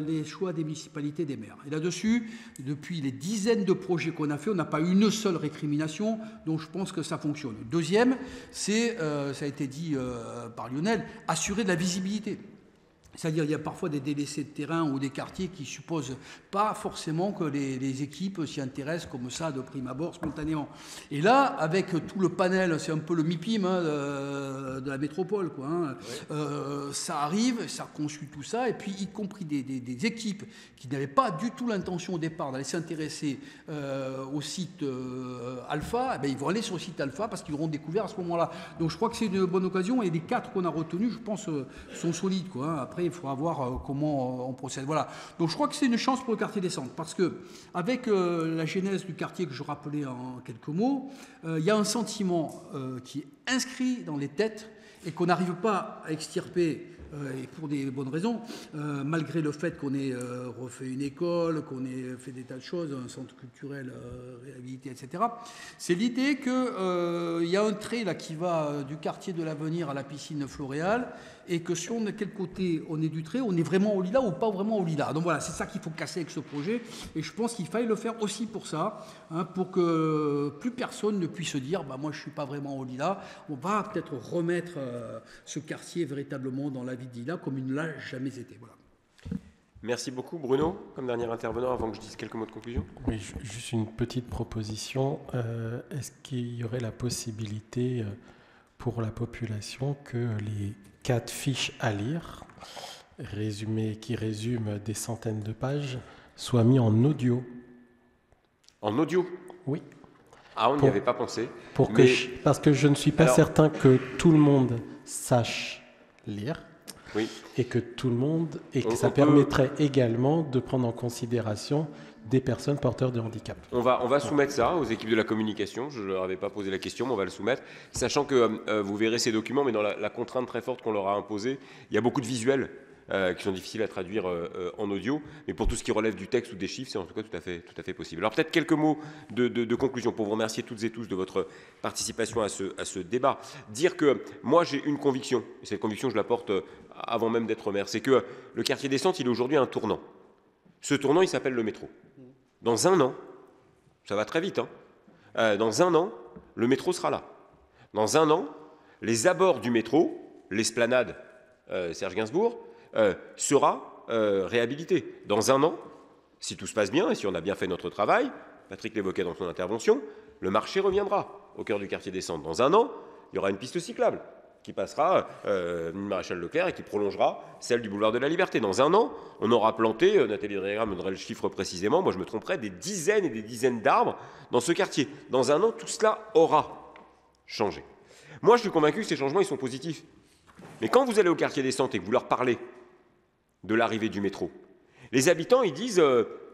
les choix des municipalités, des maires. Et là-dessus, depuis les dizaines de projets qu'on a fait, on n'a pas une seule récrimination, donc je pense que ça fonctionne. Deuxième, c'est, ça a été dit par Lionel, assurer de la visibilité. C'est-à-dire, il y a parfois des délaissés de terrain ou des quartiers qui ne supposent pas forcément que les équipes s'y intéressent comme ça, de prime abord, spontanément. Et là, avec tout le panel, c'est un peu le MIPIM de la métropole, quoi, hein. Ouais. Ça arrive, ça consulte tout ça, et puis y compris des équipes qui n'avaient pas du tout l'intention au départ d'aller s'intéresser au site Alpha, eh bien, ils vont aller sur le site Alpha parce qu'ils auront découvert à ce moment-là. Donc je crois que c'est une bonne occasion, et les 4 qu'on a retenus, je pense, sont solides, quoi, hein. Après, il faudra voir comment on procède. Voilà. Donc je crois que c'est une chance pour le quartier des Centres, parce que avec la genèse du quartier que je rappelais en quelques mots, il y a un sentiment qui est inscrit dans les têtes et qu'on n'arrive pas à extirper, et pour des bonnes raisons, malgré le fait qu'on ait refait une école, qu'on ait fait des tas de choses, un centre culturel réhabilité, etc. C'est l'idée qu'il y a un trait là qui va du quartier de l'Avenir à la piscine Floréal, et que si on est quel côté on est du trait, on est vraiment au lilas ou pas vraiment au lilas. Donc voilà, c'est ça qu'il faut casser avec ce projet, et je pense qu'il faille le faire aussi pour ça, hein, pour que plus personne ne puisse se dire bah, moi je ne suis pas vraiment au lilas. On va peut-être remettre ce quartier véritablement dans la vie de Lila comme il ne l'a jamais été. Voilà. Merci beaucoup. Bruno, comme dernier intervenant, avant que je dise quelques mots de conclusion. Oui, juste une petite proposition. Est-ce qu'il y aurait la possibilité pour la population que les 4 fiches à lire, qui résument des centaines de pages, soient mis en audio? En audio? Oui. Ah, on n'y avait pas pensé. Parce que je ne suis pas certain que tout le monde sache lire. Oui. Et que tout le monde, et que ça permettrait également de prendre en considération des personnes porteurs de handicap. On va soumettre ça aux équipes de la communication. Je ne leur avais pas posé la question, mais on va le soumettre. Sachant que vous verrez ces documents, mais dans la contrainte très forte qu'on leur a imposée, il y a beaucoup de visuels qui sont difficiles à traduire en audio. Mais pour tout ce qui relève du texte ou des chiffres, c'est en tout cas tout à fait possible. Alors peut-être quelques mots de conclusion pour vous remercier toutes et tous de votre participation à ce débat. Dire que moi j'ai une conviction, et cette conviction je la porte avant même d'être maire, c'est que le quartier des Centres, il est aujourd'hui un tournant. Ce tournant, il s'appelle le métro. Dans 1 an, ça va très vite, hein, dans 1 an, le métro sera là. Dans 1 an, les abords du métro, l'esplanade Serge Gainsbourg, sera réhabilité. Dans 1 an, si tout se passe bien et si on a bien fait notre travail, Patrick l'évoquait dans son intervention, le marché reviendra au cœur du quartier des Centres. Dans 1 an, il y aura une piste cyclable qui passera Maréchal Leclerc et qui prolongera celle du boulevard de la Liberté. Dans 1 an, on aura planté, Nathalie Drégram me donnerait le chiffre précisément, moi je me tromperais, des dizaines et des dizaines d'arbres dans ce quartier. Dans 1 an, tout cela aura changé. Moi, je suis convaincu que ces changements, ils sont positifs. Mais quand vous allez au quartier des Centres et que vous leur parlez de l'arrivée du métro, les habitants, ils disent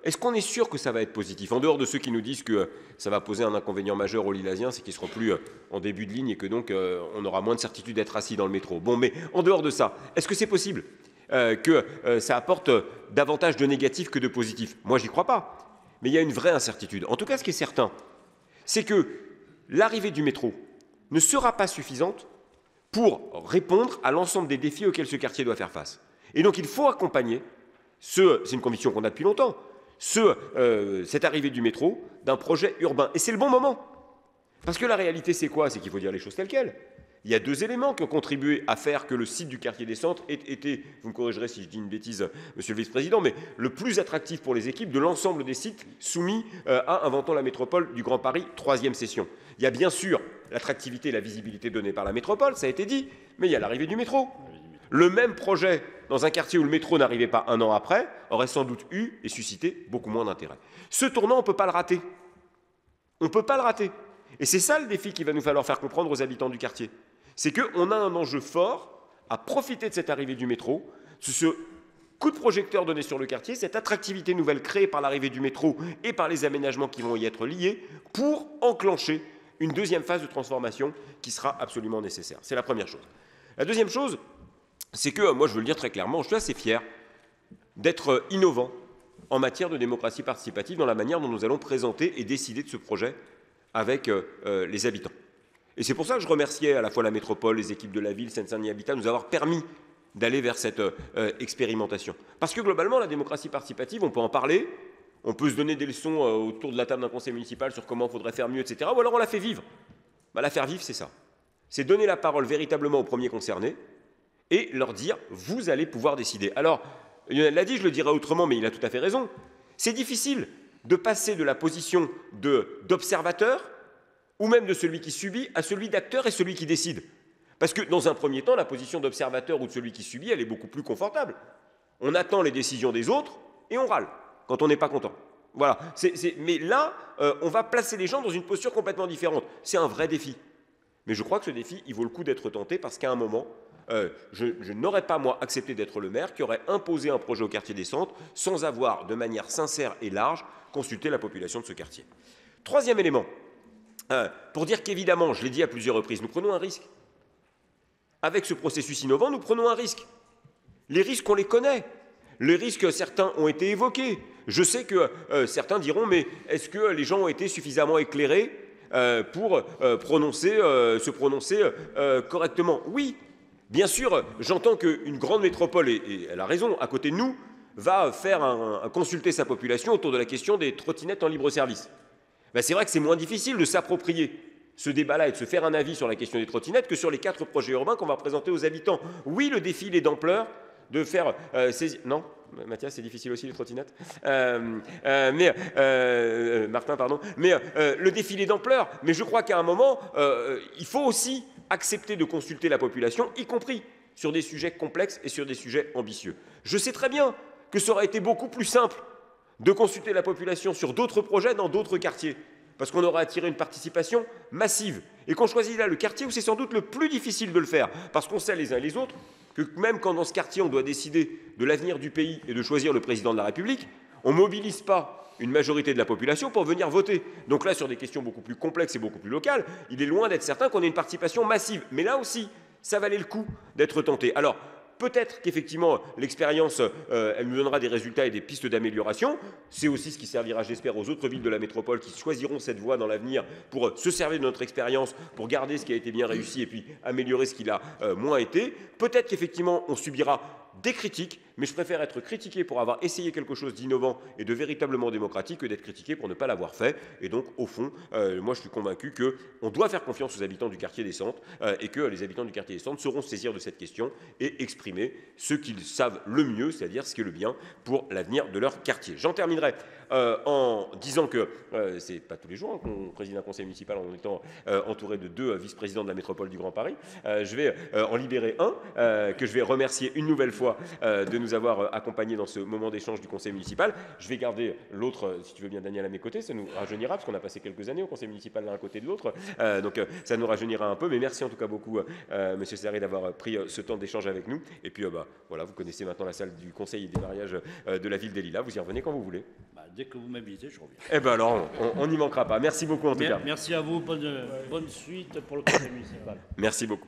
est-ce qu'on est sûr que ça va être positif? En dehors de ceux qui nous disent que ça va poser un inconvénient majeur aux Lilasiens, c'est qu'ils ne seront plus en début de ligne et que donc on aura moins de certitude d'être assis dans le métro. Bon, mais en dehors de ça, est-ce que c'est possible que ça apporte davantage de négatifs que de positifs? Moi, j'y crois pas. Mais il y a une vraie incertitude. En tout cas, ce qui est certain, c'est que l'arrivée du métro ne sera pas suffisante pour répondre à l'ensemble des défis auxquels ce quartier doit faire face. Et donc, il faut accompagner, c'est une conviction qu'on a depuis longtemps, cette arrivée du métro d'un projet urbain. Et c'est le bon moment. Parce que la réalité, c'est quoi? C'est qu'il faut dire les choses telles quelles. Il y a 2 éléments qui ont contribué à faire que le site du quartier des Centres ait été, vous me corrigerez si je dis une bêtise, monsieur le vice-président, mais le plus attractif pour les équipes de l'ensemble des sites soumis à Inventons la métropole du Grand Paris, 3e session. Il y a bien sûr l'attractivité et la visibilité donnée par la métropole, ça a été dit, mais il y a l'arrivée du métro. Le même projet, dans un quartier où le métro n'arrivait pas 1 an après, aurait sans doute eu et suscité beaucoup moins d'intérêt. Ce tournant, on ne peut pas le rater. On ne peut pas le rater. Et c'est ça le défi qu'il va nous falloir faire comprendre aux habitants du quartier. C'est qu'on a un enjeu fort à profiter de cette arrivée du métro, ce coup de projecteur donné sur le quartier, cette attractivité nouvelle créée par l'arrivée du métro et par les aménagements qui vont y être liés, pour enclencher une 2e phase de transformation qui sera absolument nécessaire. C'est la première chose. La deuxième chose, c'est que, moi je veux le dire très clairement, je suis assez fier d'être innovant en matière de démocratie participative dans la manière dont nous allons présenter et décider de ce projet avec les habitants. Et c'est pour ça que je remerciais à la fois la métropole, les équipes de la ville, Seine-Saint-Denis Habitat, de nous avoir permis d'aller vers cette expérimentation. Parce que globalement, la démocratie participative, on peut en parler, on peut se donner des leçons autour de la table d'un conseil municipal sur comment il faudrait faire mieux, etc. Ou alors on la fait vivre. Bah, la faire vivre, c'est ça. C'est donner la parole véritablement aux premiers concernés et leur dire « vous allez pouvoir décider ». Alors, Lionel l'a dit, je le dirai autrement, mais il a tout à fait raison. C'est difficile de passer de la position d'observateur ou même de celui qui subit à celui d'acteur et celui qui décide. Parce que dans un premier temps, la position d'observateur ou de celui qui subit, elle est beaucoup plus confortable. On attend les décisions des autres et on râle quand on n'est pas content. Voilà. Mais là, on va placer les gens dans une posture complètement différente. C'est un vrai défi. Mais je crois que ce défi, il vaut le coup d'être tenté parce qu'à un moment, je n'aurais pas, moi, accepté d'être le maire qui aurait imposé un projet au quartier des Centres sans avoir, de manière sincère et large, consulté la population de ce quartier. 3e élément, pour dire qu'évidemment, je l'ai dit à plusieurs reprises, nous prenons un risque. Avec ce processus innovant, nous prenons un risque. Les risques, on les connaît. Les risques, certains ont été évoqués. Je sais que certains diront, mais est-ce que les gens ont été suffisamment éclairés pour se prononcer correctement? Oui, Bien sûr, j'entends qu'une grande métropole, et elle a raison, à côté de nous, va faire consulter sa population autour de la question des trottinettes en libre service. Ben, c'est vrai que c'est moins difficile de s'approprier ce débat-là et de se faire un avis sur la question des trottinettes que sur les 4 projets urbains qu'on va présenter aux habitants. Oui, le défi est d'ampleur de faire non, Mathias, c'est difficile aussi les trottinettes. Martin, pardon. Mais le défi est d'ampleur. Mais je crois qu'à un moment, il faut aussi accepter de consulter la population, y compris sur des sujets complexes et sur des sujets ambitieux. Je sais très bien que ça aurait été beaucoup plus simple de consulter la population sur d'autres projets dans d'autres quartiers, parce qu'on aurait attiré une participation massive. Et qu'on choisit là le quartier où c'est sans doute le plus difficile de le faire, parce qu'on sait les uns et les autres que même quand dans ce quartier on doit décider de l'avenir du pays et de choisir le président de la République, on ne mobilise pas une majorité de la population pour venir voter. Donc là, sur des questions beaucoup plus complexes et beaucoup plus locales, il est loin d'être certain qu'on ait une participation massive. Mais là aussi, ça valait le coup d'être tenté. Alors, peut-être qu'effectivement, l'expérience, elle nous donnera des résultats et des pistes d'amélioration. C'est aussi ce qui servira, j'espère, aux autres villes de la métropole qui choisiront cette voie dans l'avenir pour se servir de notre expérience, pour garder ce qui a été bien réussi et puis améliorer ce qui l'a moins été. Peut-être qu'effectivement, on subira des critiques, mais je préfère être critiqué pour avoir essayé quelque chose d'innovant et de véritablement démocratique que d'être critiqué pour ne pas l'avoir fait. Et donc, au fond, moi, je suis convaincu qu'on doit faire confiance aux habitants du quartier des Centres et que les habitants du quartier des Centres sauront se saisir de cette question et exprimer ce qu'ils savent le mieux, c'est-à-dire ce qui est le bien pour l'avenir de leur quartier. J'en terminerai en disant que c'est pas tous les jours qu'on préside un conseil municipal en étant entouré de 2 vice-présidents de la métropole du Grand Paris. Je vais en libérer un que je vais remercier une nouvelle fois de nous avoir accompagnés dans ce moment d'échange du conseil municipal. Je vais garder l'autre, si tu veux bien, Daniel, à mes côtés. Ça nous rajeunira, parce qu'on a passé quelques années au conseil municipal l'un à côté de l'autre. Donc ça nous rajeunira un peu. Mais merci en tout cas beaucoup, Monsieur Serré, d'avoir pris ce temps d'échange avec nous. Et puis voilà, vous connaissez maintenant la salle du conseil et des mariages de la ville des Lilas. Vous y revenez quand vous voulez. Dès que vous m'invitez, je reviens. Eh bien alors, on n'y manquera pas. Merci beaucoup en tout cas. Merci à vous. Bonne suite pour le conseil municipal. Merci beaucoup.